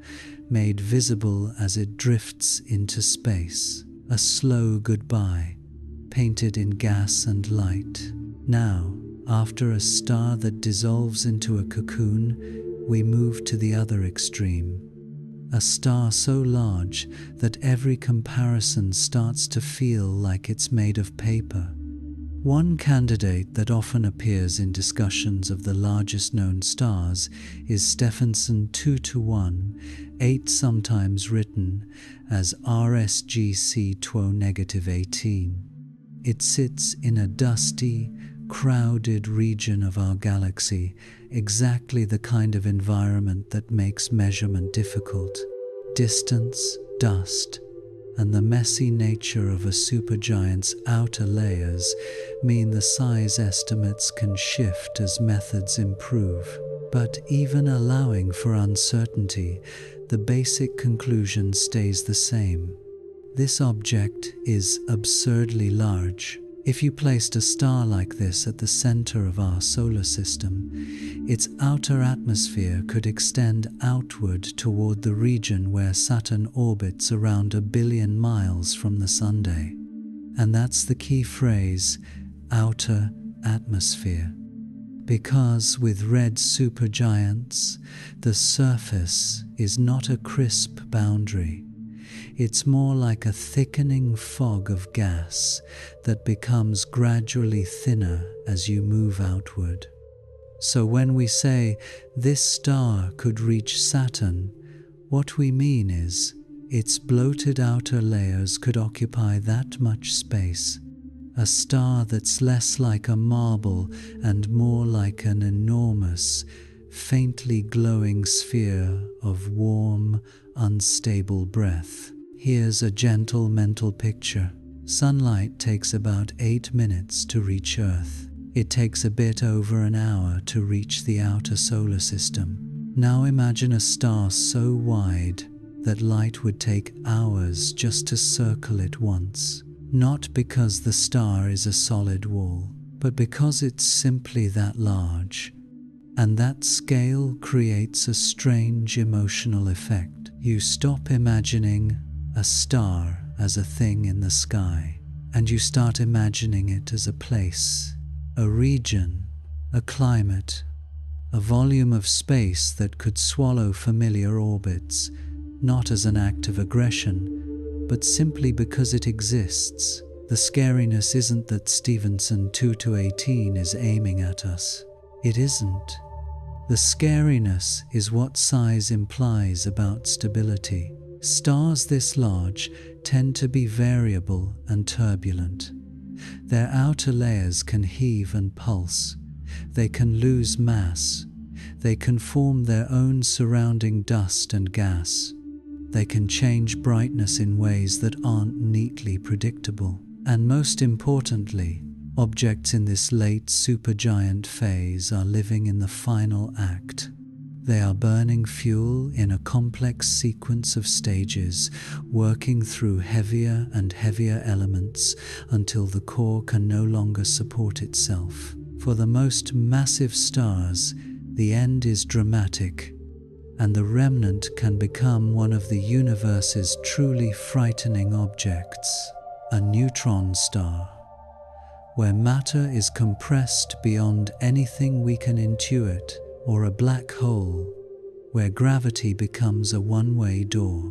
made visible as it drifts into space. A slow goodbye, painted in gas and light. Now, after a star that dissolves into a cocoon, we move to the other extreme. a star so large that every comparison starts to feel like it's made of paper. One candidate that often appears in discussions of the largest known stars is Stephenson 2-1, sometimes written as RSGC 2-18. It sits in a dusty, crowded region of our galaxy, exactly the kind of environment that makes measurement difficult. Distance, dust, and the messy nature of a supergiant's outer layers mean the size estimates can shift as methods improve. But even allowing for uncertainty, the basic conclusion stays the same. This object is absurdly large. If you placed a star like this at the center of our solar system, its outer atmosphere could extend outward toward the region where Saturn orbits around 1 billion miles from the Sunday. And that's the key phrase, outer atmosphere. Because with red supergiants, the surface is not a crisp boundary. It's more like a thickening fog of gas that becomes gradually thinner as you move outward. So when we say this star could reach Saturn, what we mean is its bloated outer layers could occupy that much space. A star that's less like a marble and more like an enormous, faintly glowing sphere of warm, unstable breath. Here's a gentle mental picture. Sunlight takes about 8 minutes to reach Earth. It takes a bit over an hour to reach the outer solar system. Now imagine a star so wide that light would take hours just to circle it once. Not because the star is a solid wall, but because it's simply that large. And that scale creates a strange emotional effect. You stop imagining a star as a thing in the sky, and you start imagining it as a place, a region, a climate, a volume of space that could swallow familiar orbits, not as an act of aggression, but simply because it exists. The scariness isn't that Stephenson 2-18 is aiming at us. It isn't. The scariness is what size implies about stability. Stars this large tend to be variable and turbulent. Their outer layers can heave and pulse. They can lose mass. They can form their own surrounding dust and gas. They can change brightness in ways that aren't neatly predictable. And most importantly, objects in this late supergiant phase are living in the final act. They are burning fuel in a complex sequence of stages, working through heavier and heavier elements until the core can no longer support itself. For the most massive stars, the end is dramatic, and the remnant can become one of the universe's truly frightening objects, a neutron star, where matter is compressed beyond anything we can intuit, or a black hole, where gravity becomes a one-way door.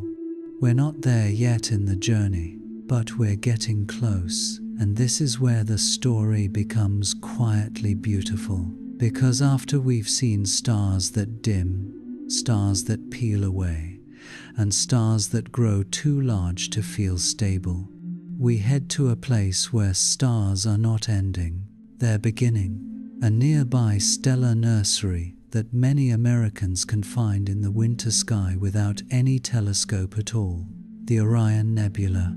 We're not there yet in the journey, but we're getting close, and this is where the story becomes quietly beautiful. Because after we've seen stars that dim, stars that peel away, and stars that grow too large to feel stable, we head to a place where stars are not ending, they're beginning. A nearby stellar nursery that many Americans can find in the winter sky without any telescope at all, the Orion Nebula,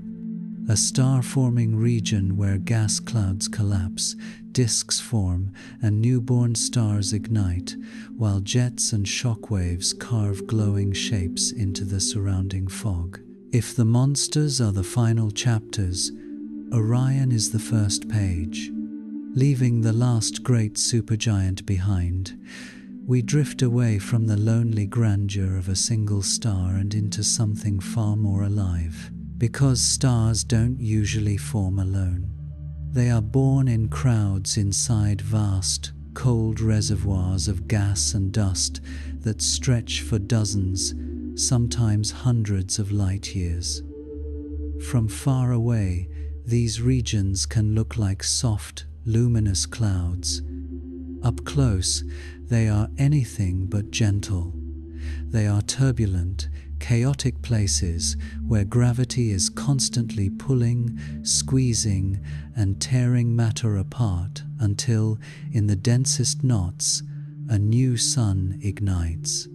a star-forming region where gas clouds collapse, disks form, and newborn stars ignite, while jets and shockwaves carve glowing shapes into the surrounding fog. If the monsters are the final chapters, Orion is the first page. Leaving the last great supergiant behind, we drift away from the lonely grandeur of a single star and into something far more alive. Because stars don't usually form alone. They are born in crowds inside vast, cold reservoirs of gas and dust that stretch for dozens, sometimes hundreds of light years. From far away, these regions can look like soft, luminous clouds. Up close, they are anything but gentle. They are turbulent, chaotic places where gravity is constantly pulling, squeezing, and tearing matter apart until, in the densest knots, a new sun ignites.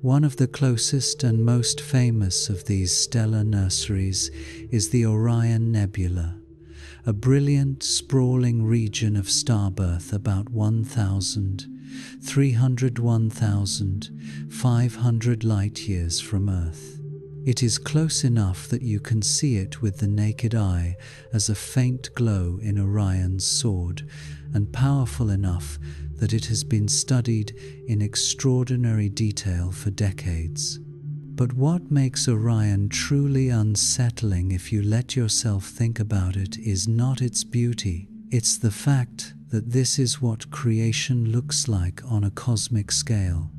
One of the closest and most famous of these stellar nurseries is the Orion Nebula, a brilliant, sprawling region of starbirth about 1,500 light-years from Earth. It is close enough that you can see it with the naked eye as a faint glow in Orion's sword, and powerful enough that it has been studied in extraordinary detail for decades. But what makes Orion truly unsettling, if you let yourself think about it, is not its beauty. It's the fact that this is what creation looks like on a cosmic scale.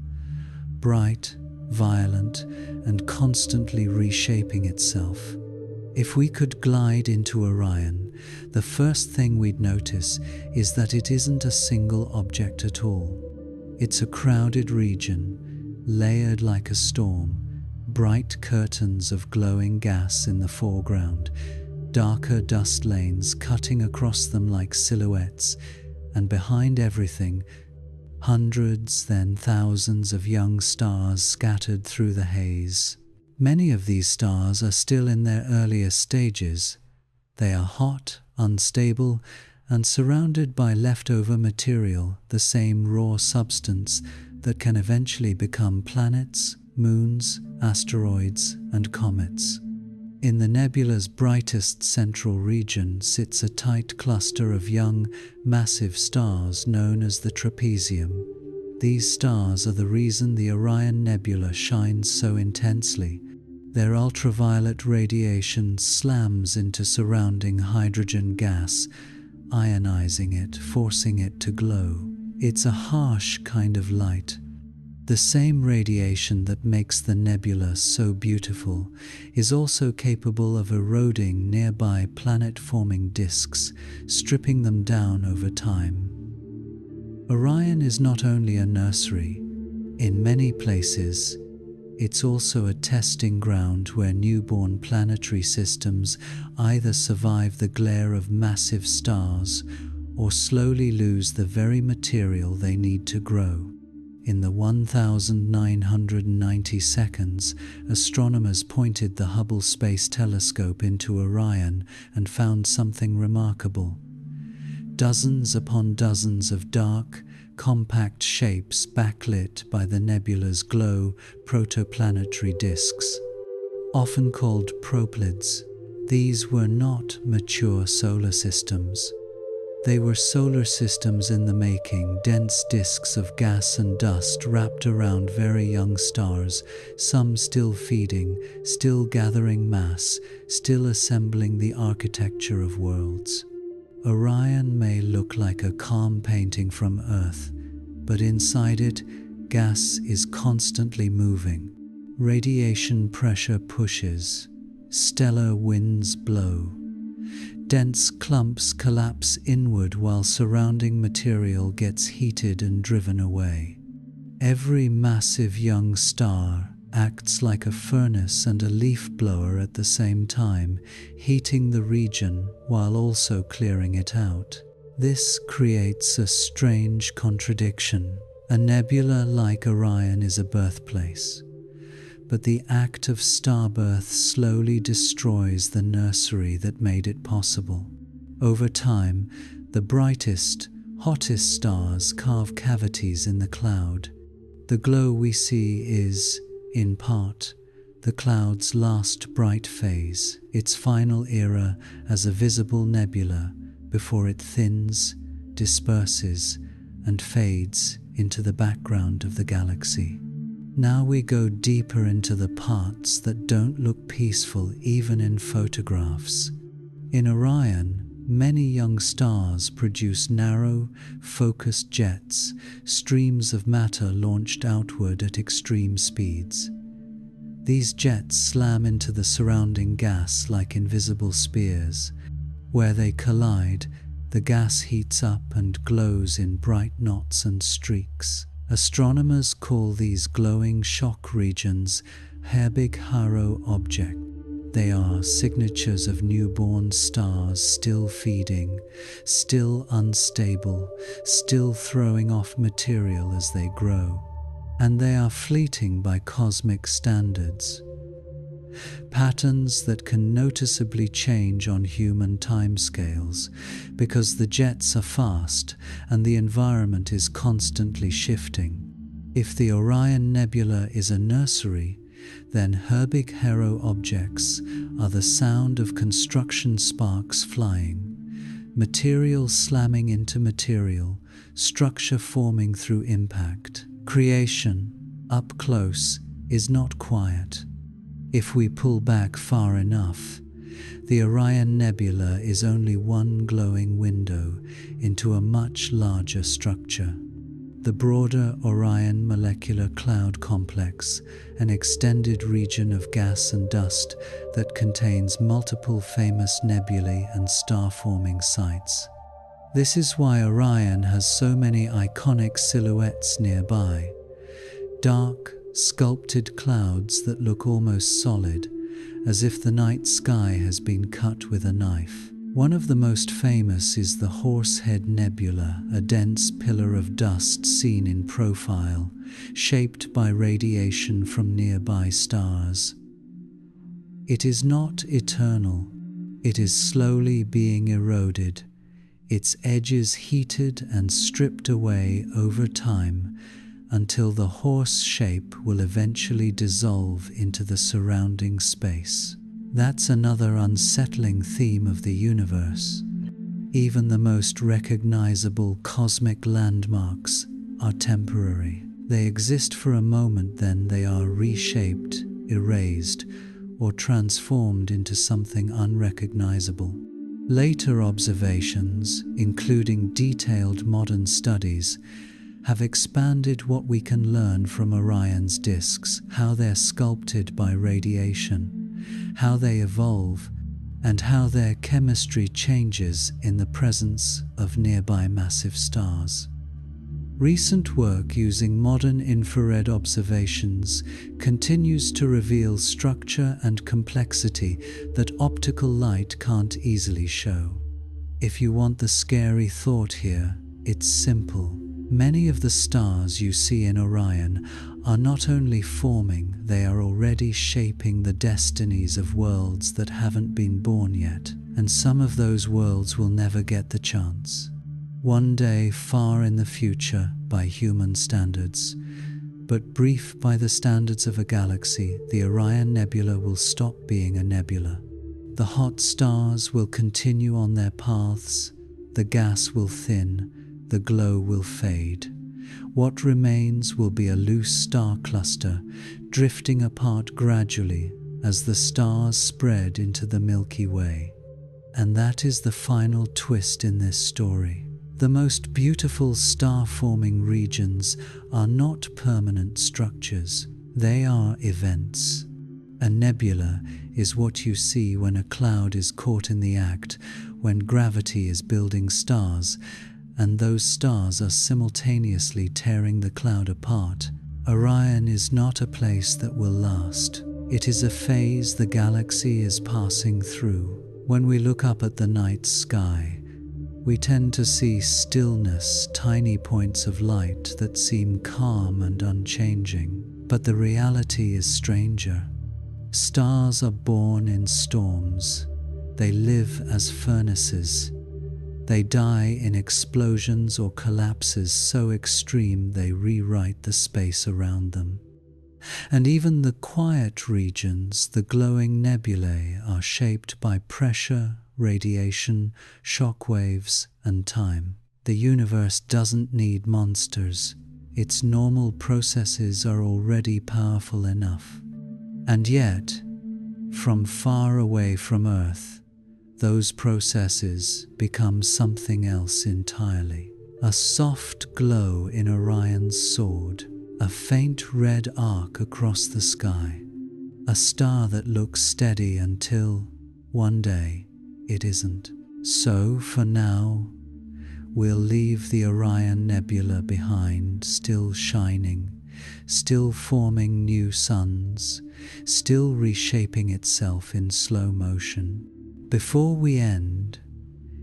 Bright, violent, and constantly reshaping itself. If we could glide into Orion, the first thing we'd notice is that it isn't a single object at all. It's a crowded region, layered like a storm, bright curtains of glowing gas in the foreground, darker dust lanes cutting across them like silhouettes, and behind everything, hundreds, then thousands of young stars scattered through the haze. Many of these stars are still in their earliest stages. They are hot, unstable, and surrounded by leftover material, the same raw substance that can eventually become planets, moons, asteroids, and comets. In the nebula's brightest central region sits a tight cluster of young, massive stars known as the trapezium. These stars are the reason the Orion Nebula shines so intensely. Their ultraviolet radiation slams into surrounding hydrogen gas, ionizing it, forcing it to glow. It's a harsh kind of light. The same radiation that makes the nebula so beautiful is also capable of eroding nearby planet-forming disks, stripping them down over time. Orion is not only a nursery. In many places, it's also a testing ground where newborn planetary systems either survive the glare of massive stars or slowly lose the very material they need to grow. In the 1990 seconds, astronomers pointed the Hubble Space Telescope into Orion and found something remarkable. Dozens upon dozens of dark, compact shapes backlit by the nebula's glow protoplanetary disks. Often called proplyds, these were not mature solar systems. They were solar systems in the making, dense disks of gas and dust wrapped around very young stars, some still feeding, still gathering mass, still assembling the architecture of worlds. Orion may look like a calm painting from Earth, but inside it, gas is constantly moving. Radiation pressure pushes. Stellar winds blow. Dense clumps collapse inward while surrounding material gets heated and driven away. Every massive young star acts like a furnace and a leaf blower at the same time, heating the region while also clearing it out. This creates a strange contradiction. A nebula like Orion is a birthplace, but the act of starbirth slowly destroys the nursery that made it possible. Over time, the brightest, hottest stars carve cavities in the cloud. The glow we see is, in part, the cloud's last bright phase, its final era as a visible nebula before it thins, disperses, and fades into the background of the galaxy. Now we go deeper into the parts that don't look peaceful even in photographs. In Orion, many young stars produce narrow, focused jets, streams of matter launched outward at extreme speeds. These jets slam into the surrounding gas like invisible spears. Where they collide, the gas heats up and glows in bright knots and streaks. Astronomers call these glowing shock regions Herbig Haro objects. They are signatures of newborn stars still feeding, still unstable, still throwing off material as they grow. And they are fleeting by cosmic standards. Patterns that can noticeably change on human timescales because the jets are fast and the environment is constantly shifting. If the Orion Nebula is a nursery, then Herbig Haro objects are the sound of construction sparks flying, material slamming into material, structure forming through impact. Creation, up close, is not quiet. If we pull back far enough, the Orion Nebula is only one glowing window into a much larger structure. The broader Orion Molecular Cloud Complex, an extended region of gas and dust that contains multiple famous nebulae and star-forming sites. This is why Orion has so many iconic silhouettes nearby. Dark, sculpted clouds that look almost solid, as if the night sky has been cut with a knife. One of the most famous is the Horsehead Nebula, a dense pillar of dust seen in profile, shaped by radiation from nearby stars. It is not eternal. It is slowly being eroded, its edges heated and stripped away over time until the horse shape will eventually dissolve into the surrounding space. That's another unsettling theme of the universe. Even the most recognizable cosmic landmarks are temporary. They exist for a moment, then they are reshaped, erased, or transformed into something unrecognizable. Later observations, including detailed modern studies, have expanded what we can learn from Orion's disks, how they're sculpted by radiation, how they evolve, and how their chemistry changes in the presence of nearby massive stars. Recent work using modern infrared observations continues to reveal structure and complexity that optical light can't easily show. If you want the scary thought here, it's simple. Many of the stars you see in Orion are not only forming, they are already shaping the destinies of worlds that haven't been born yet, and some of those worlds will never get the chance. One day, far in the future, by human standards, but brief by the standards of a galaxy, the Orion Nebula will stop being a nebula. The hot stars will continue on their paths, the gas will thin, the glow will fade. What remains will be a loose star cluster, drifting apart gradually as the stars spread into the Milky Way. And that is the final twist in this story. The most beautiful star-forming regions are not permanent structures, they are events. A nebula is what you see when a cloud is caught in the act, when gravity is building stars, and those stars are simultaneously tearing the cloud apart. Orion is not a place that will last. It is a phase the galaxy is passing through. When we look up at the night sky, we tend to see stillness, tiny points of light that seem calm and unchanging. But the reality is stranger. Stars are born in storms. They live as furnaces. They die in explosions or collapses so extreme they rewrite the space around them. And even the quiet regions, the glowing nebulae, are shaped by pressure, radiation, shock waves, and time. The universe doesn't need monsters. Its normal processes are already powerful enough. And yet, from far away from Earth, those processes become something else entirely. A soft glow in Orion's sword, a faint red arc across the sky. A star that looks steady until, one day, it isn't. So, for now, we'll leave the Orion Nebula behind, still shining, still forming new suns, still reshaping itself in slow motion. Before we end,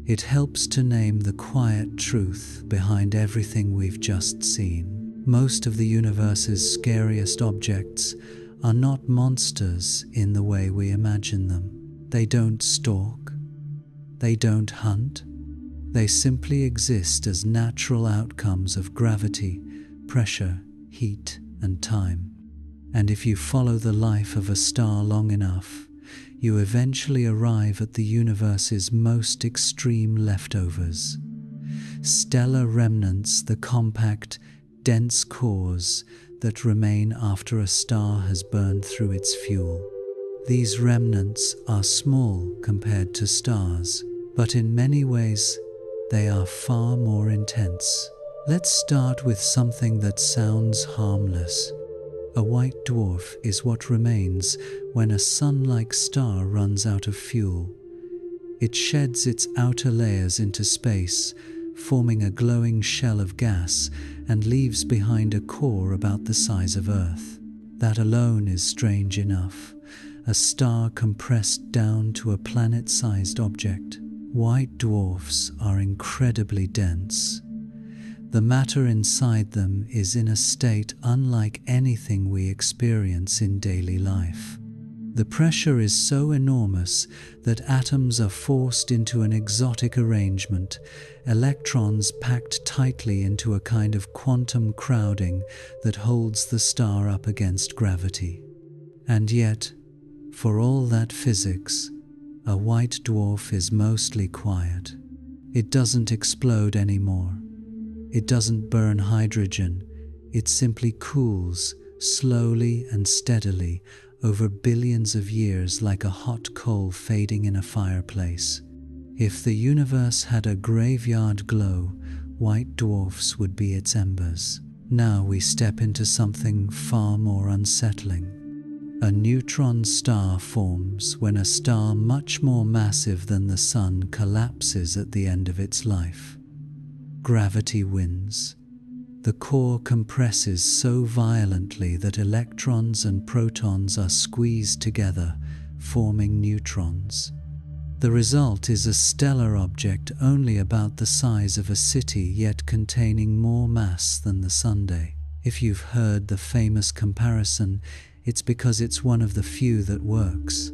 it helps to name the quiet truth behind everything we've just seen. Most of the universe's scariest objects are not monsters in the way we imagine them. They don't stalk, they don't hunt, they simply exist as natural outcomes of gravity, pressure, heat, and time. And if you follow the life of a star long enough, you eventually arrive at the universe's most extreme leftovers. Stellar remnants, the compact, dense cores that remain after a star has burned through its fuel. These remnants are small compared to stars, but in many ways, they are far more intense. Let's start with something that sounds harmless. A white dwarf is what remains when a sun-like star runs out of fuel. It sheds its outer layers into space, forming a glowing shell of gas, and leaves behind a core about the size of Earth. That alone is strange enough. A star compressed down to a planet-sized object. White dwarfs are incredibly dense. The matter inside them is in a state unlike anything we experience in daily life. The pressure is so enormous that atoms are forced into an exotic arrangement, electrons packed tightly into a kind of quantum crowding that holds the star up against gravity. And yet, for all that physics, a white dwarf is mostly quiet. It doesn't explode anymore. It doesn't burn hydrogen. It simply cools, slowly and steadily, over billions of years like a hot coal fading in a fireplace. If the universe had a graveyard glow, white dwarfs would be its embers. Now we step into something far more unsettling. A neutron star forms when a star much more massive than the Sun collapses at the end of its life. Gravity wins. The core compresses so violently that electrons and protons are squeezed together, forming neutrons. The result is a stellar object only about the size of a city, yet containing more mass than the Sunday. If you've heard the famous comparison, it's because it's one of the few that works.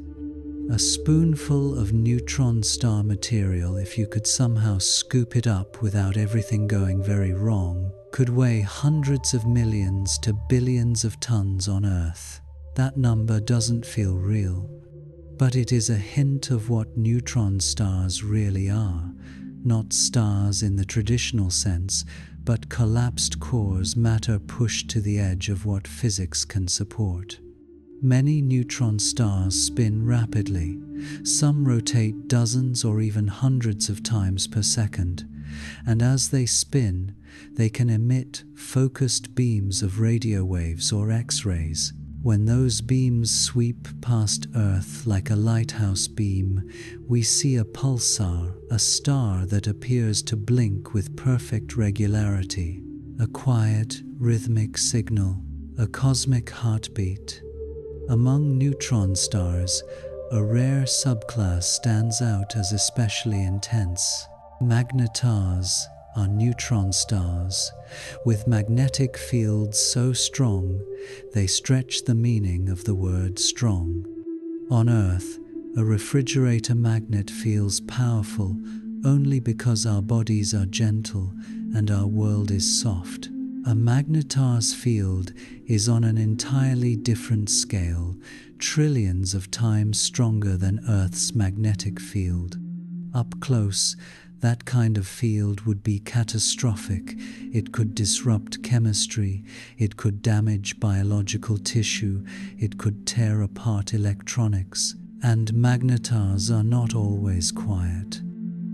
A spoonful of neutron star material, if you could somehow scoop it up without everything going very wrong, could weigh hundreds of millions to billions of tons on Earth. That number doesn't feel real, but it is a hint of what neutron stars really are. Not stars in the traditional sense, but collapsed cores, matter pushed to the edge of what physics can support. Many neutron stars spin rapidly. Some rotate dozens or even hundreds of times per second, and as they spin, they can emit focused beams of radio waves or X-rays. When those beams sweep past Earth like a lighthouse beam, we see a pulsar, a star that appears to blink with perfect regularity. A quiet, rhythmic signal, a cosmic heartbeat. Among neutron stars, a rare subclass stands out as especially intense. Magnetars are neutron stars, with magnetic fields so strong they stretch the meaning of the word strong. On Earth, a refrigerator magnet feels powerful only because our bodies are gentle and our world is soft. A magnetar's field is on an entirely different scale, trillions of times stronger than Earth's magnetic field. Up close, that kind of field would be catastrophic. It could disrupt chemistry, it could damage biological tissue, it could tear apart electronics. And magnetars are not always quiet.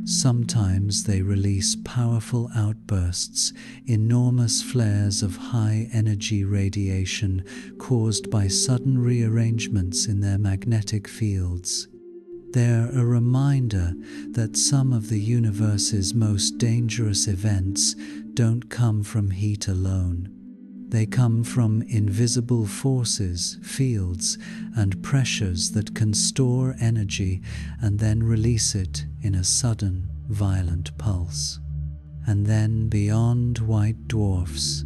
Sometimes they release powerful outbursts, enormous flares of high-energy radiation caused by sudden rearrangements in their magnetic fields. They're a reminder that some of the universe's most dangerous events don't come from heat alone. They come from invisible forces, fields, and pressures that can store energy and then release it in a sudden, violent pulse. And then beyond white dwarfs,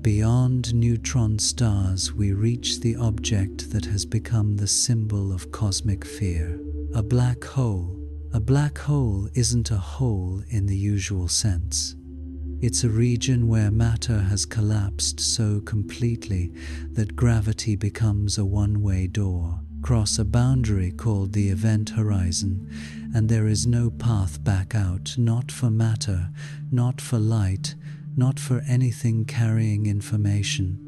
beyond neutron stars, we reach the object that has become the symbol of cosmic fear: a black hole. A black hole isn't a hole in the usual sense. It's a region where matter has collapsed so completely that gravity becomes a one-way door. Cross a boundary called the event horizon, and there is no path back out, not for matter, not for light, not for anything carrying information.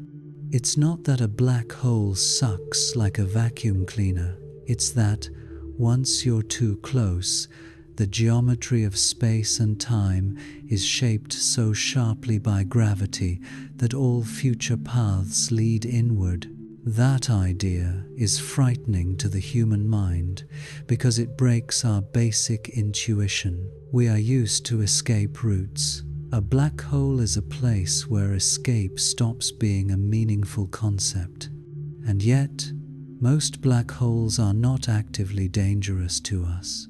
It's not that a black hole sucks like a vacuum cleaner. It's that, once you're too close, the geometry of space and time is shaped so sharply by gravity that all future paths lead inward. That idea is frightening to the human mind because it breaks our basic intuition. We are used to escape routes. A black hole is a place where escape stops being a meaningful concept. And yet, most black holes are not actively dangerous to us.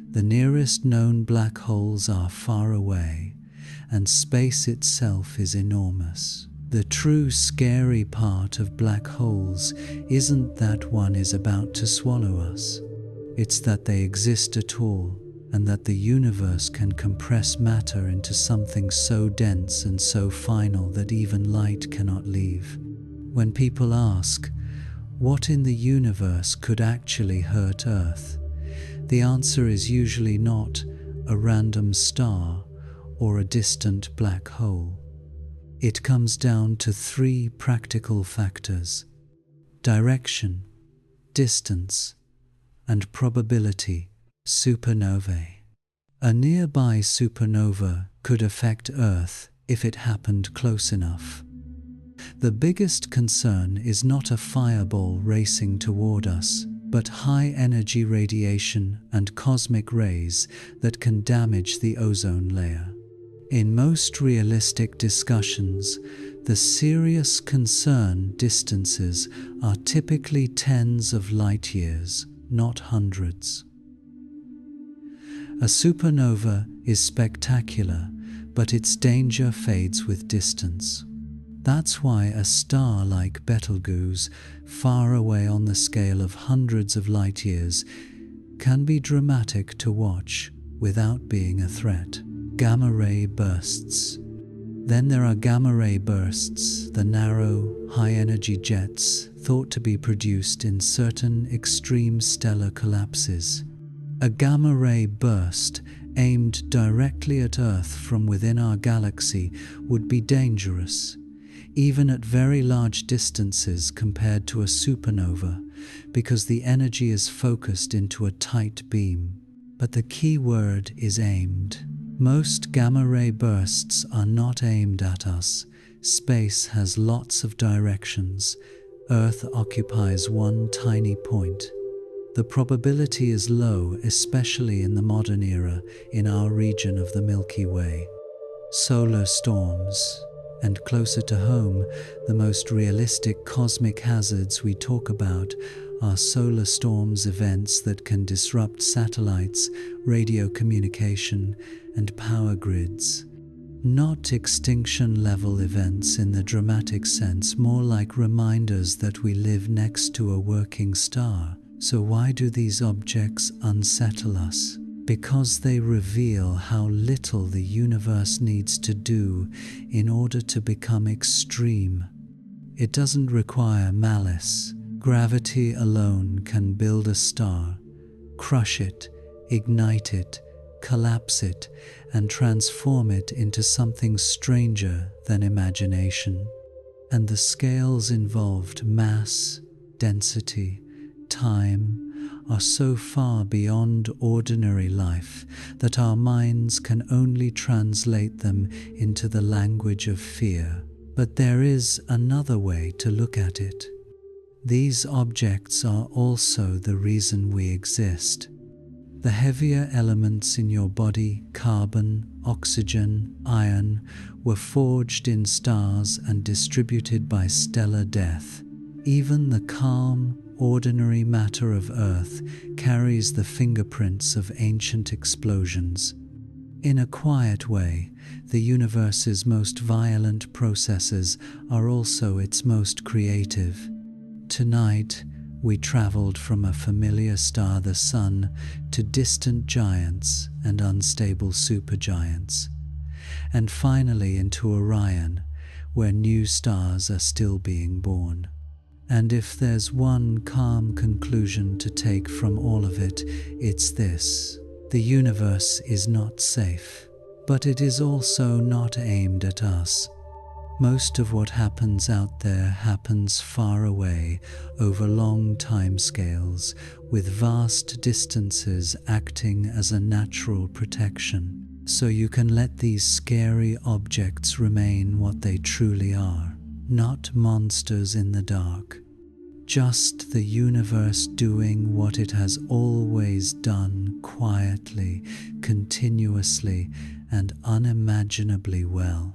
The nearest known black holes are far away, and space itself is enormous. The true scary part of black holes isn't that one is about to swallow us. It's that they exist at all, and that the universe can compress matter into something so dense and so final that even light cannot leave. When people ask, what in the universe could actually hurt Earth? The answer is usually not a random star or a distant black hole. It comes down to three practical factors: direction, distance, and probability. Supernovae. A nearby supernova could affect Earth if it happened close enough. The biggest concern is not a fireball racing toward us, but high-energy radiation and cosmic rays that can damage the ozone layer. In most realistic discussions, the serious concern distances are typically tens of light years, not hundreds. A supernova is spectacular, but its danger fades with distance. That's why a star like Betelgeuse, far away on the scale of hundreds of light years, can be dramatic to watch without being a threat. Gamma-ray bursts. Then there are gamma-ray bursts, the narrow, high-energy jets thought to be produced in certain extreme stellar collapses. A gamma-ray burst aimed directly at Earth from within our galaxy would be dangerous, even at very large distances compared to a supernova, because the energy is focused into a tight beam. But the key word is aimed. Most gamma-ray bursts are not aimed at us. Space has lots of directions. Earth occupies one tiny point. The probability is low, especially in the modern era, in our region of the Milky Way. Solar storms. And closer to home, the most realistic cosmic hazards we talk about are solar storms, events that can disrupt satellites, radio communication, and power grids. Not extinction-level events in the dramatic sense, more like reminders that we live next to a working star. So why do these objects unsettle us? Because they reveal how little the universe needs to do in order to become extreme. It doesn't require malice. Gravity alone can build a star, crush it, ignite it, collapse it, and transform it into something stranger than imagination. And the scales involved, mass, density, time, are so far beyond ordinary life that our minds can only translate them into the language of fear. But there is another way to look at it. These objects are also the reason we exist. The heavier elements in your body, carbon, oxygen, iron, were forged in stars and distributed by stellar death. Even the calm, ordinary matter of Earth carries the fingerprints of ancient explosions. In a quiet way, the universe's most violent processes are also its most creative. Tonight, we traveled from a familiar star, the Sun, to distant giants and unstable supergiants, and finally into Orion, where new stars are still being born. And if there's one calm conclusion to take from all of it, it's this: the universe is not safe, but it is also not aimed at us. Most of what happens out there happens far away, over long timescales, with vast distances acting as a natural protection. So you can let these scary objects remain what they truly are, not monsters in the dark. Just the universe doing what it has always done, quietly, continuously, and unimaginably well.